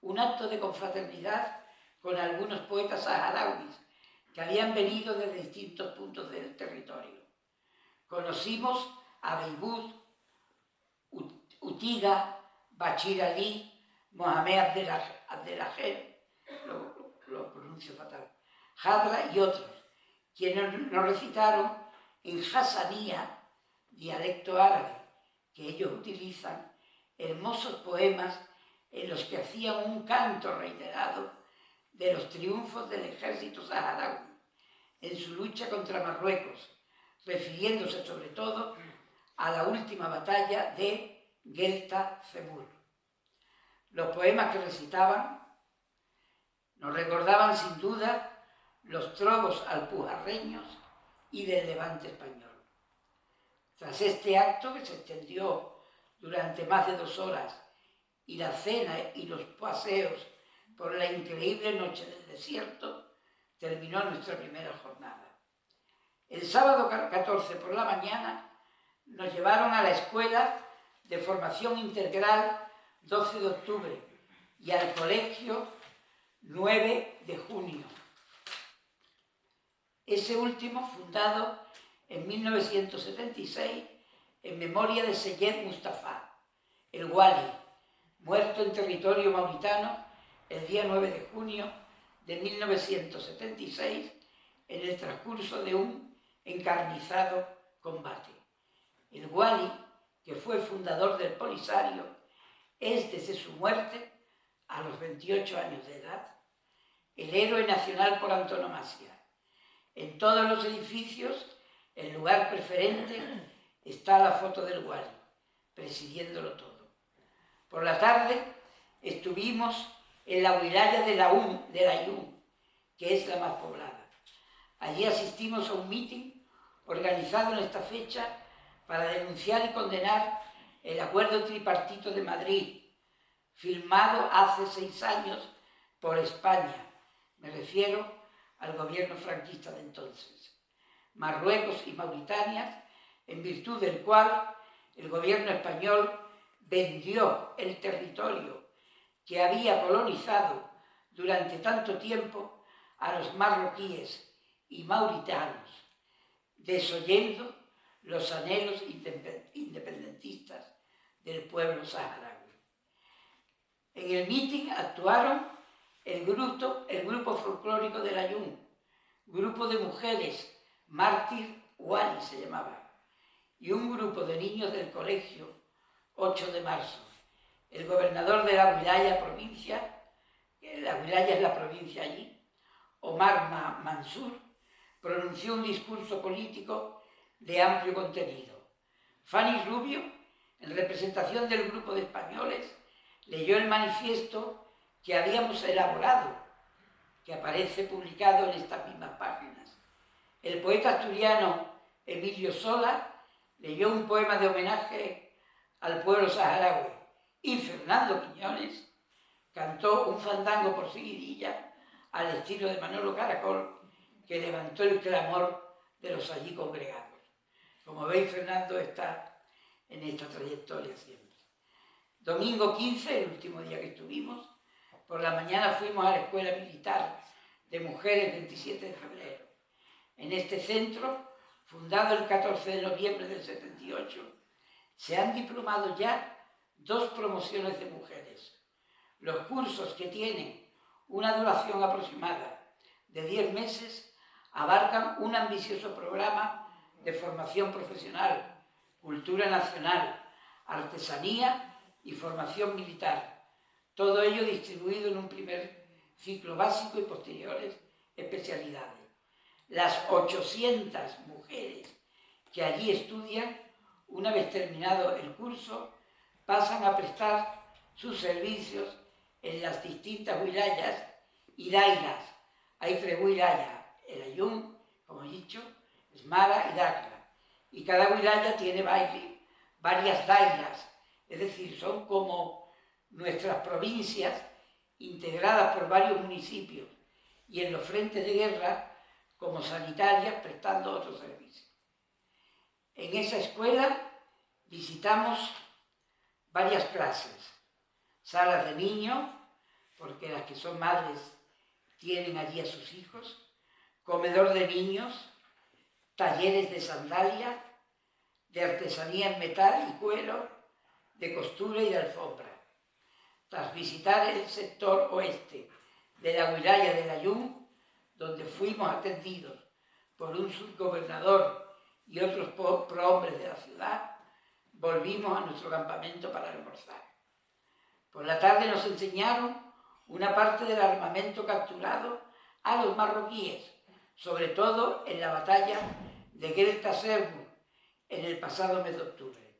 un acto de confraternidad con algunos poetas saharauis que habían venido desde distintos puntos del territorio. Conocimos a Beirut, Utiga, Bachir Ali, Mohamed Abdelajer, lo pronuncio fatal, Hadra y otros, quienes nos recitaron en Hassanía, dialecto árabe, que ellos utilizan, hermosos poemas en los que hacían un canto reiterado de los triunfos del ejército saharaui en su lucha contra Marruecos, refiriéndose sobre todo a la última batalla de Guelta Cebul. Los poemas que recitaban nos recordaban sin duda los trovos alpujarreños y del levante español. Tras este acto, que se extendió durante más de 2 horas, y la cena y los paseos por la increíble noche del desierto, terminó nuestra primera jornada. El sábado 14 por la mañana nos llevaron a la escuela de formación integral 12 de octubre y al colegio 9 de junio. Ese último fundado en 1976 en memoria de Seyed Mustafa, el Wali, muerto en territorio mauritano el día 9 de junio de 1976 en el transcurso de un encarnizado combate. El Wali, que fue fundador del Polisario, es desde su muerte, a los 28 años de edad, el héroe nacional por antonomasia. En todos los edificios, el lugar preferente, está la foto del Wali, presidiéndolo todo. Por la tarde estuvimos en la wilaya de Layún, que es la más poblada. Allí asistimos a un mitin organizado en esta fecha para denunciar y condenar el acuerdo tripartito de Madrid, firmado hace 6 años por España. Me refiero al gobierno franquista de entonces. Marruecos y Mauritania, en virtud del cual el gobierno español vendió el territorio que había colonizado durante tanto tiempo a los marroquíes y mauritanos, desoyendo los anhelos independentistas del pueblo saharaui. En el mitin actuaron el grupo folclórico de Layún, grupo de mujeres, Mártir Wali se llamaba, y un grupo de niños del colegio 8 de marzo. El gobernador de la wilaya provincia, la wilaya es la provincia allí, Omar Mansur, pronunció un discurso político de amplio contenido. Fanny Rubio, en representación del grupo de españoles, leyó el manifiesto que habíamos elaborado, que aparece publicado en estas mismas páginas. El poeta asturiano Emilio Sola leyó un poema de homenaje al pueblo saharaui y Fernando Quiñones cantó un fandango por seguidilla al estilo de Manolo Caracol, que levantó el clamor de los allí congregados. Como veis, Fernando está en esta trayectoria siempre. Domingo 15, el último día que estuvimos, por la mañana fuimos a la Escuela Militar de Mujeres 27 de febrero. En este centro, fundado el 14 de noviembre del 78, se han diplomado ya 2 promociones de mujeres. Los cursos, que tienen una duración aproximada de 10 meses, abarcan un ambicioso programa de formación profesional, cultura nacional, artesanía y formación militar. Todo ello distribuido en un primer ciclo básico y posteriores especialidades. Las 800 mujeres que allí estudian, una vez terminado el curso, pasan a prestar sus servicios en las distintas wilayas y dairas. Hay 3 wilayas, el Ayun, como he dicho, Esmara y Dakla. Y cada wilaya tiene varias dairas, es decir, son como nuestras provincias integradas por varios municipios y en los frentes de guerra como sanitarias prestando otros servicios. En esa escuela visitamos varias clases, salas de niños, porque las que son madres tienen allí a sus hijos, comedor de niños, talleres de sandalia, de artesanía en metal y cuero, de costura y de alfombra. Tras visitar el sector oeste de la wilaya de Layún, donde fuimos atendidos por un subgobernador y otros prohombres de la ciudad, volvimos a nuestro campamento para almorzar. Por la tarde nos enseñaron una parte del armamento capturado a los marroquíes, sobre todo en la batalla de Guelta Serbu en el pasado mes de octubre.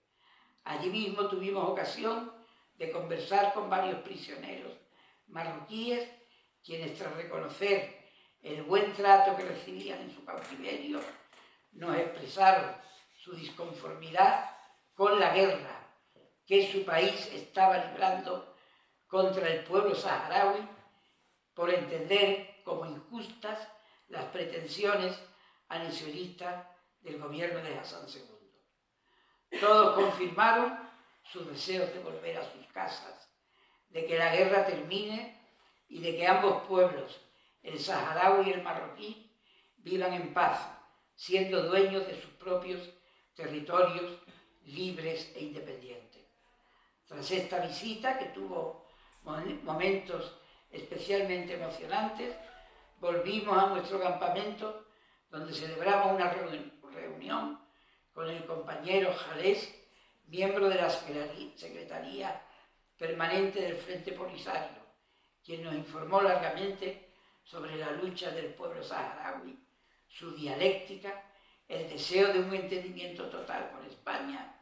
Allí mismo tuvimos ocasión de conversar con varios prisioneros marroquíes, quienes tras reconocer el buen trato que recibían en su cautiverio, nos expresaron su disconformidad con la guerra que su país estaba librando contra el pueblo saharaui, por entender como injustas las pretensiones anexionistas del gobierno de Hassan II. Todos confirmaron sus deseos de volver a sus casas, de que la guerra termine y de que ambos pueblos, el saharaui y el marroquí, vivan en paz, siendo dueños de sus propios territorios libres e independientes. Tras esta visita, que tuvo momentos especialmente emocionantes, volvimos a nuestro campamento, donde celebramos una reunión con el compañero Jalés, miembro de la Secretaría Permanente del Frente Polisario, quien nos informó largamente sobre la lucha del pueblo saharaui, su dialéctica, el deseo de un entendimiento total con España,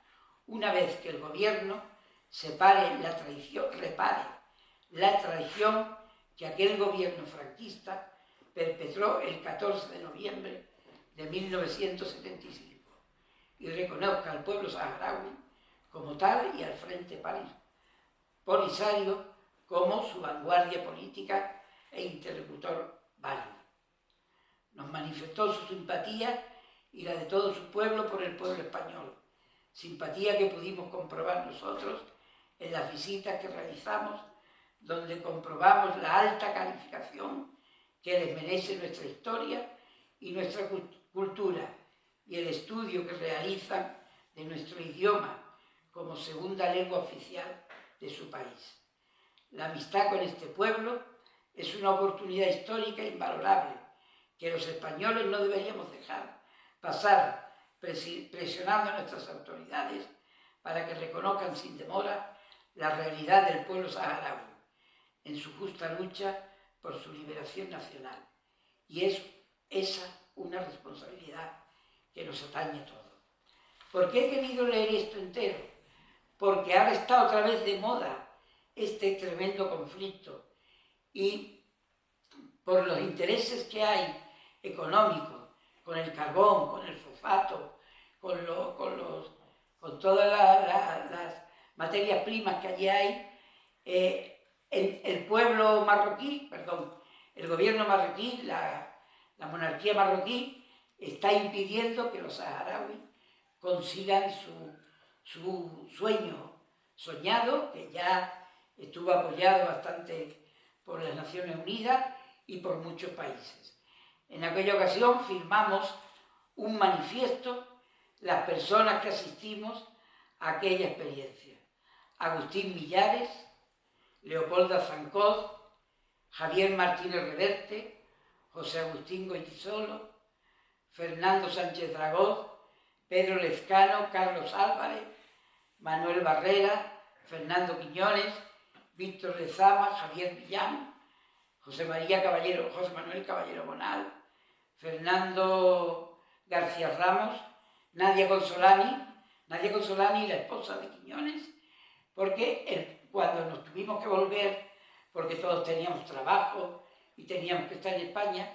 una vez que el gobierno repare la traición que aquel gobierno franquista perpetró el 14 de noviembre de 1975 y reconozca al pueblo saharaui como tal y al Frente Polisario como su vanguardia política e interlocutor válido. Nos manifestó su simpatía y la de todo su pueblo por el pueblo español, simpatía que pudimos comprobar nosotros en las visitas que realizamos, donde comprobamos la alta calificación que les merece nuestra historia y nuestra cultura, y el estudio que realizan de nuestro idioma como segunda lengua oficial de su país. La amistad con este pueblo es una oportunidad histórica invalorable que los españoles no deberíamos dejar pasar, presionando a nuestras autoridades para que reconozcan sin demora la realidad del pueblo saharaui en su justa lucha por su liberación nacional. Y es esa una responsabilidad que nos atañe a todos. ¿Por qué he querido leer esto entero? Porque ahora está otra vez de moda este tremendo conflicto y por los intereses que hay económicos, con el carbón, con el fosfato, con todas las materias primas que allí hay, el pueblo marroquí, el gobierno marroquí, la monarquía marroquí, está impidiendo que los saharauis consigan su sueño soñado, que ya estuvo apoyado bastante por las Naciones Unidas y por muchos países. En aquella ocasión firmamos un manifiesto, las personas que asistimos a aquella experiencia. Agustín Millares, Leopoldo Zancoz, Javier Martínez Reverte, José Agustín Goytisolo, Fernando Sánchez Dragoz, Pedro Lezcano, Carlos Álvarez, Manuel Barrera, Fernando Quiñones, Víctor Lezama, Javier Millán, José Manuel Caballero Bonal, Fernando García Ramos, Nadia Consolani, la esposa de Quiñones, porque cuando nos tuvimos que volver, porque todos teníamos trabajo y teníamos que estar en España,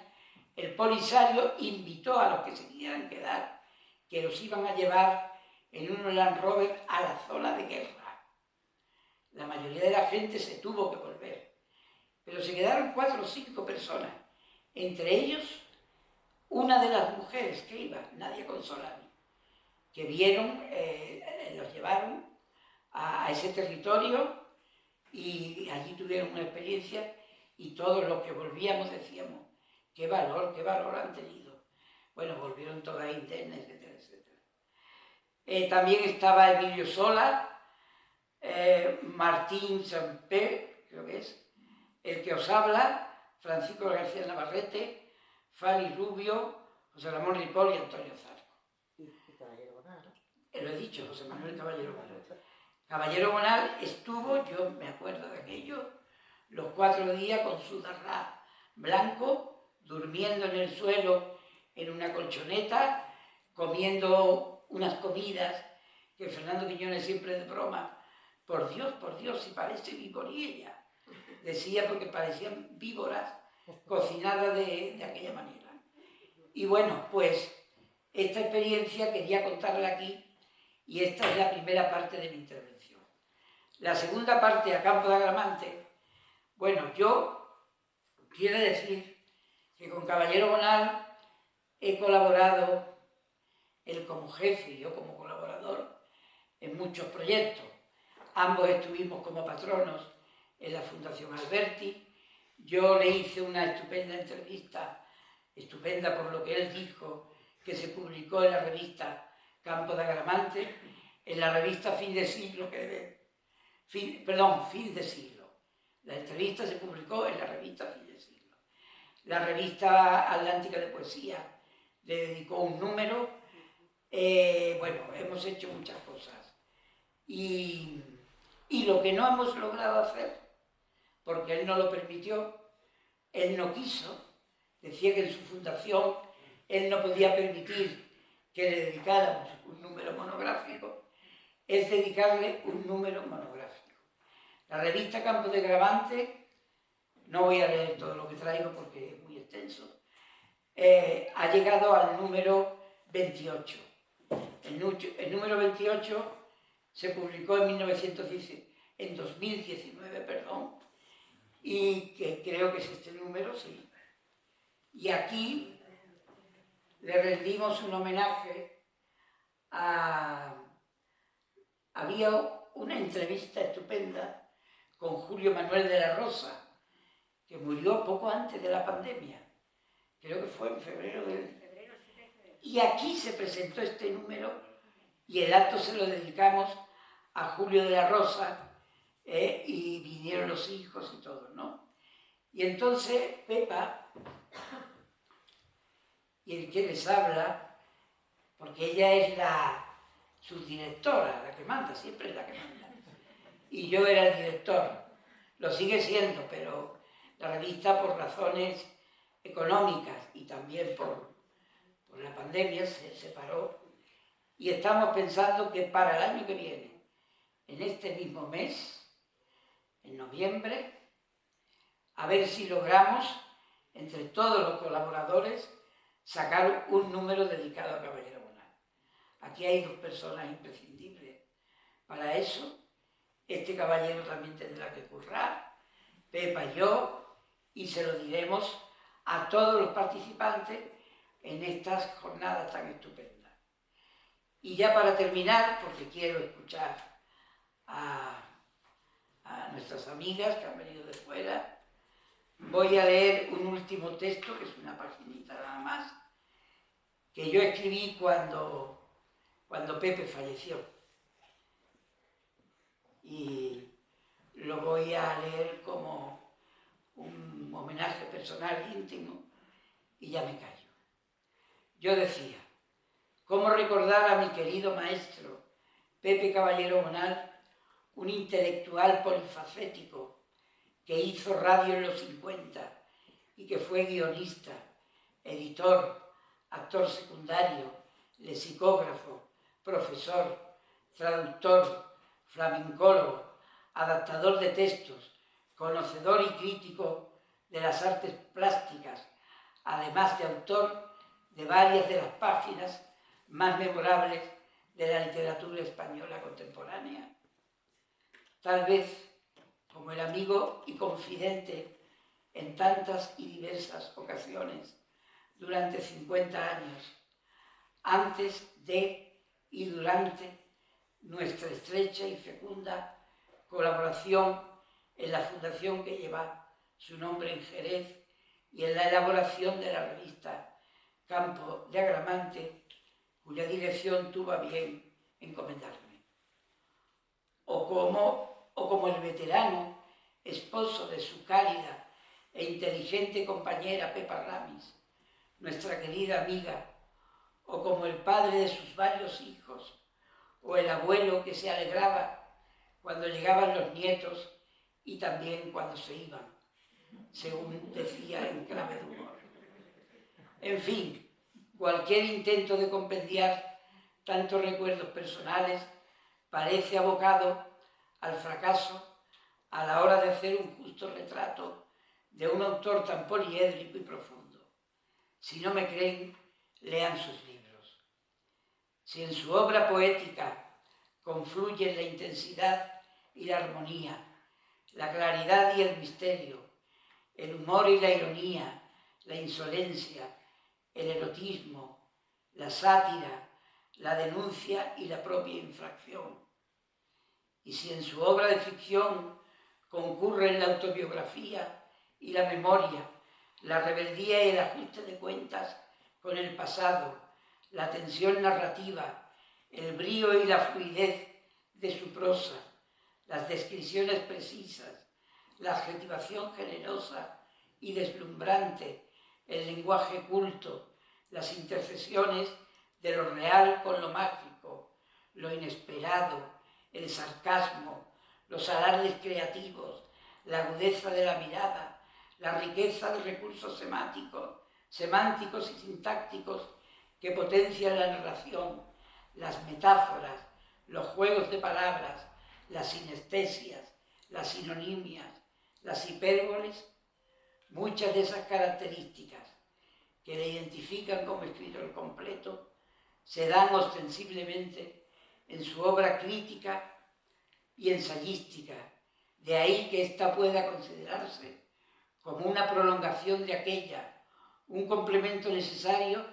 el Polisario invitó a los que se quisieran quedar, que los iban a llevar en un Land Rover a la zona de guerra. La mayoría de la gente se tuvo que volver, pero se quedaron 4 o 5 personas, entre ellos una de las mujeres que iba, Nadia Consolani, que vieron, los llevaron a ese territorio y allí tuvieron una experiencia y todos los que volvíamos decíamos, qué valor han tenido. Bueno, volvieron todas indemnes, etcétera, etcétera. También estaba Emilio Sola, Martín Sampé, creo que es, el que os habla, Francisco García Navarrete, Fali Rubio, José Ramón Ripoll y Antonio Zarco. Y Caballero Bonal, ¿no? Lo he dicho, José Manuel Caballero Bonal. Caballero Bonal estuvo, yo me acuerdo de aquello, los 4 días con su darrá blanco, durmiendo en el suelo en una colchoneta, comiendo unas comidas que Fernando Quiñones siempre de broma, por Dios, si parece víborilla, decía porque parecían víboras cocinadas de aquella manera. Y bueno, pues esta experiencia quería contarla aquí y esta es la primera parte de mi intervención. La segunda parte, a campo de Agramante, bueno, yo quiero decir que con Caballero Bonal he colaborado, él como jefe y yo como colaborador, en muchos proyectos. Ambos estuvimos como patronos en la Fundación Alberti. Yo le hice una estupenda entrevista, estupenda por lo que él dijo, que se publicó en la revista Campo de Agramante, en la revista Fin de Siglo, Fin de Siglo. La entrevista se publicó en la revista Fin de Siglo. La revista Atlántica de Poesía le dedicó un número. Bueno, hemos hecho muchas cosas. Y lo que no hemos logrado hacer, porque él no lo permitió, él no quiso, decía que en su fundación él no podía permitir que le dedicáramos un número monográfico, es dedicarle un número monográfico. La revista Campo de Agramante, no voy a leer todo lo que traigo porque es muy extenso, ha llegado al número 28. El número 28 se publicó en 2019, y que creo que es este número, sí. Y aquí le rendimos un homenaje a... Había una entrevista estupenda con Julio Manuel de la Rosa, que murió poco antes de la pandemia. Creo que fue en febrero del... Y aquí se presentó este número y el acto se lo dedicamos a Julio de la Rosa, y vinieron los hijos y todo, ¿no? Y entonces Pepa, y el que les habla, porque ella es la subdirectora, la que manda, siempre es la que manda, y yo era el director, lo sigue siendo, pero la revista por razones económicas y también por la pandemia se separó, y estamos pensando que para el año que viene, en este mismo mes, en noviembre, a ver si logramos, entre todos los colaboradores, sacar un número dedicado a Caballero Bonal. Aquí hay dos personas imprescindibles para eso. Este caballero también tendrá que currar, Pepa y yo, y se lo diremos a todos los participantes en estas jornadas tan estupendas. Y ya para terminar, porque quiero escuchar a nuestras amigas que han venido de fuera, voy a leer un último texto, que es una paginita nada más, que yo escribí cuando Pepe falleció. Y lo voy a leer como un homenaje personal íntimo y ya me callo. Yo decía: ¿cómo recordar a mi querido maestro Pepe Caballero Bonal, un intelectual polifacético que hizo radio en los 50 y que fue guionista, editor, actor secundario, lexicógrafo, profesor, traductor, flamencólogo, adaptador de textos, conocedor y crítico de las artes plásticas, además de autor de varias de las páginas más memorables de la literatura española contemporánea? Tal vez, como el amigo y confidente en tantas y diversas ocasiones durante 50 años, antes de y durante nuestra estrecha y fecunda colaboración en la fundación que lleva su nombre en Jerez y en la elaboración de la revista Campo de Agramante, cuya dirección tuvo a bien encomendarme. O como el veterano, esposo de su cálida e inteligente compañera Pepa Ramis, nuestra querida amiga, o como el padre de sus varios hijos, o el abuelo que se alegraba cuando llegaban los nietos y también cuando se iban, según decía en clave de humor. En fin, cualquier intento de compendiar tantos recuerdos personales parece abocado al fracaso a la hora de hacer un justo retrato de un autor tan poliédrico y profundo. Si no me creen, lean sus libros. Si en su obra poética confluyen la intensidad y la armonía, la claridad y el misterio, el humor y la ironía, la insolencia, el erotismo, la sátira, la denuncia y la propia infracción. Y si en su obra de ficción concurren la autobiografía y la memoria, la rebeldía y el ajuste de cuentas con el pasado, la tensión narrativa, el brío y la fluidez de su prosa, las descripciones precisas, la adjetivación generosa y deslumbrante, el lenguaje culto, las intercesiones de lo real con lo mágico, lo inesperado, el sarcasmo, los alardes creativos, la agudeza de la mirada, la riqueza de recursos semánticos y sintácticos que potencian la narración, las metáforas, los juegos de palabras, las sinestesias, las sinonimias, las hipérboles, muchas de esas características que le identifican como escritor completo se dan ostensiblemente en su obra crítica y ensayística, de ahí que ésta pueda considerarse como una prolongación de aquella, un complemento necesario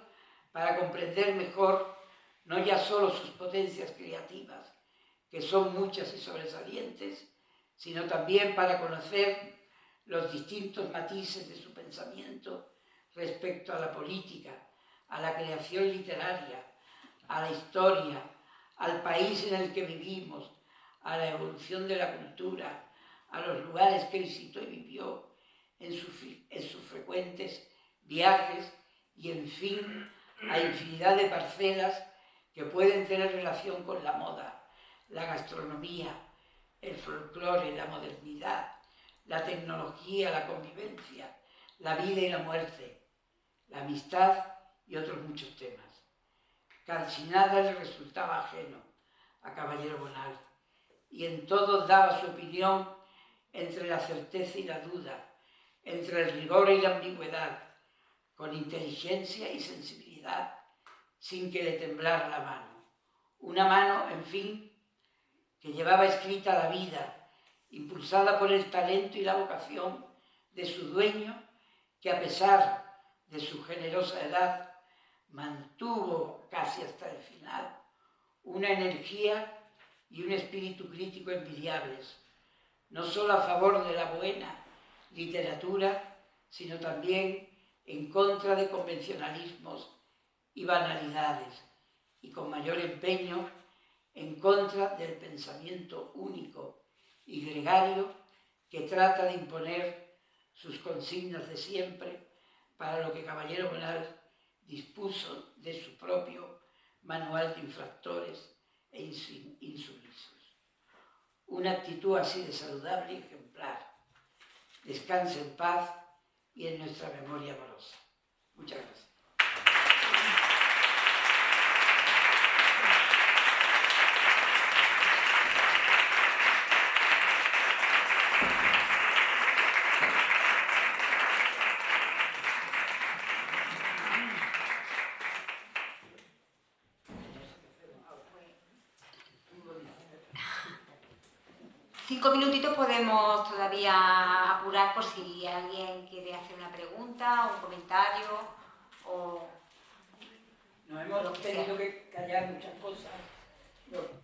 para comprender mejor no ya solo sus potencias creativas, que son muchas y sobresalientes, sino también para conocer los distintos matices de su pensamiento respecto a la política, a la creación literaria, a la historia, al país en el que vivimos, a la evolución de la cultura, a los lugares que visitó y vivió en sus frecuentes viajes y, en fin, a infinidad de parcelas que pueden tener relación con la moda, la gastronomía, el folclore, la modernidad, la tecnología, la convivencia, la vida y la muerte, la amistad y otros muchos temas. Casi nada le resultaba ajeno a Caballero Bonal, y en todos daba su opinión entre la certeza y la duda, entre el rigor y la ambigüedad, con inteligencia y sensibilidad, sin que le temblara la mano. Una mano, en fin, que llevaba escrita la vida, impulsada por el talento y la vocación de su dueño, que a pesar de su generosa edad, mantuvo casi hasta el final una energía y un espíritu crítico envidiables, no solo a favor de la buena literatura, sino también en contra de convencionalismos y banalidades, y con mayor empeño en contra del pensamiento único y gregario que trata de imponer sus consignas de siempre, para lo que Caballero Bonal dispuso de su propio manual de infractores e insumisos. Una actitud así de saludable y ejemplar. Descanse en paz y en nuestra memoria amorosa. Muchas gracias. Cinco minutitos podemos todavía apurar por si alguien quiere hacer una pregunta, un comentario o... Nos hemos tenido que callar muchas cosas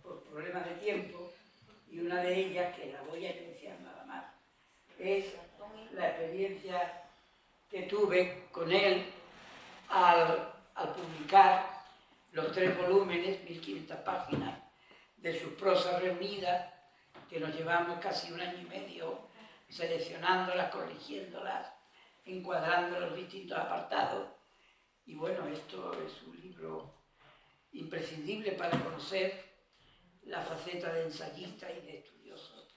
por problemas de tiempo, y una de ellas, que la voy a enunciar nada más, es la experiencia que tuve con él al publicar los 3 volúmenes, 1500 páginas, de sus prosas reunidas, que nos llevamos casi 1 año y medio seleccionándolas, corrigiéndolas, encuadrando los distintos apartados. Y bueno, esto es un libro imprescindible para conocer la faceta de ensayista y de estudioso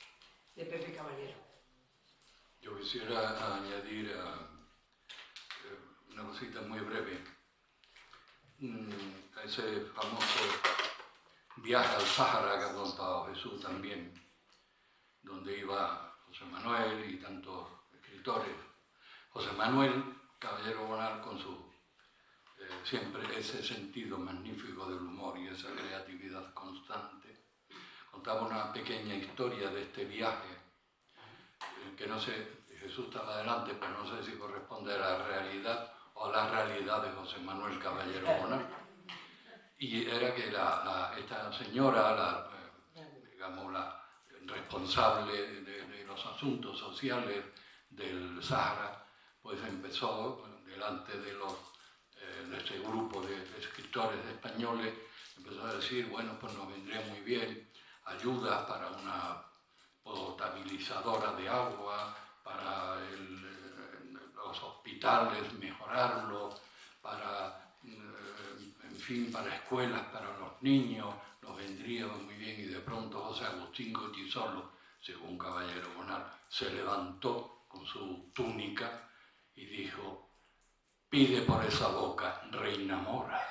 de Pepe Caballero. Yo quisiera añadir una cosita muy breve. Ese famoso viaje al Sáhara que ha contado Jesús también, donde iba José Manuel y tantos escritores. José Manuel Caballero Bonal, con su siempre ese sentido magnífico del humor y esa creatividad constante, contaba una pequeña historia de este viaje, que no sé, Jesús estaba adelante, pero no sé si corresponde a la realidad o a la realidad de José Manuel Caballero Bonal. Y era que esta señora, digamos, responsable de los asuntos sociales del Sáhara, pues empezó delante de este grupo de escritores españoles, empezó a decir, bueno, pues nos vendría muy bien ayuda para una potabilizadora de agua, para los hospitales mejorarlos, para, en fin, para escuelas para los niños, nos vendría muy bien. Y de pronto José Agustín Goytisolo, según Caballero Bonal, se levantó con su túnica y dijo: pide por esa boca, reina mora.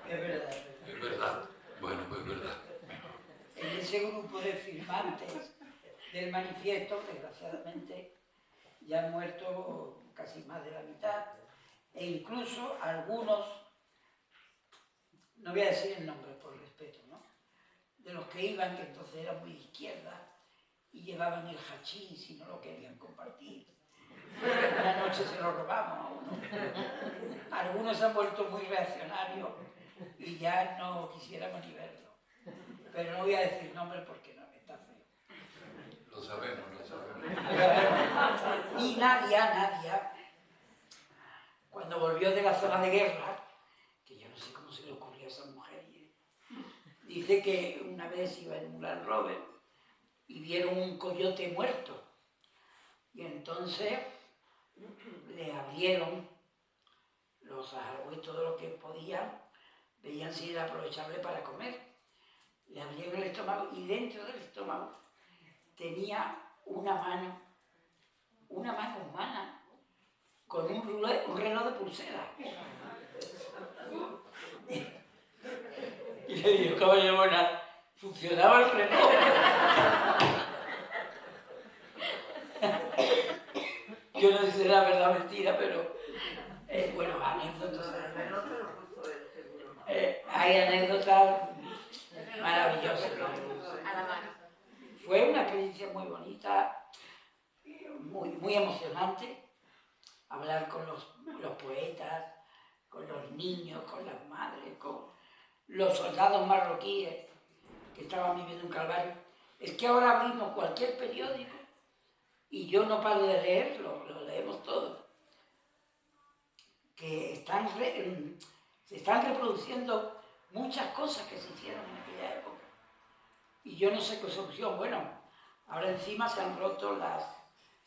Es verdad. Es verdad. Bueno, pues es verdad. En ese grupo de firmantes del manifiesto, desgraciadamente, ya han muerto casi más de la mitad, e incluso algunos, no voy a decir el nombre por respeto, ¿no?, de los que iban, que entonces eran muy izquierda, y llevaban el hachís y no lo querían compartir. Una noche se lo robamos a uno. Algunos se han vuelto muy reaccionarios y ya no quisiéramos ni verlo. Pero no voy a decir nombre porque no, está feo. Lo sabemos. Y Nadia, cuando volvió de la zona de guerra, que yo no sé cómo se le ocurrió a esa mujer, dice que una vez iba en un Land Rover y vieron un coyote muerto. Y entonces le abrieron los saharauis todo lo que podían, veían si era aprovechable para comer. Le abrieron el estómago y dentro del estómago tenía una mano humana con un reloj de pulsera. Y le dijo: Caballero Bonal, funcionaba el reloj. Yo no sé si era verdad o mentira, pero bueno, anécdotas. Hay anécdotas maravillosas. Fue una experiencia muy bonita, muy emocionante, hablar con los poetas, con los niños, con las madres, con los soldados marroquíes que estaban viviendo un calvario. Es que ahora abrimos cualquier periódico y yo no paro de leerlo, lo leemos todo, que se están reproduciendo muchas cosas que se hicieron en aquella época. Y yo no sé qué solución. Bueno, ahora encima se han roto las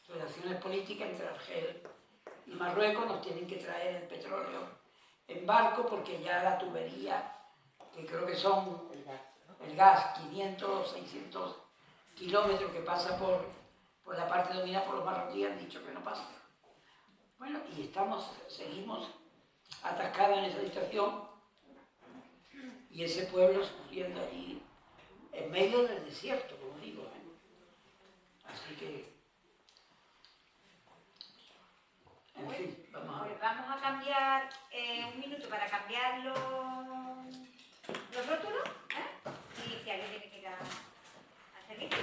relaciones políticas entre Argel y Marruecos, nos tienen que traer el petróleo en barco porque ya la tubería, que creo que son el gas, 500 o 600 kilómetros que pasa por la parte dominada por los marroquíes, han dicho que no pasa. Bueno, y seguimos atascados en esa situación y ese pueblo sufriendo allí en medio del desierto, como digo. Así que, en fin, vamos a ver. Pues vamos a cambiar un minuto para cambiar los rótulos, y si alguien tiene que ir a servicio.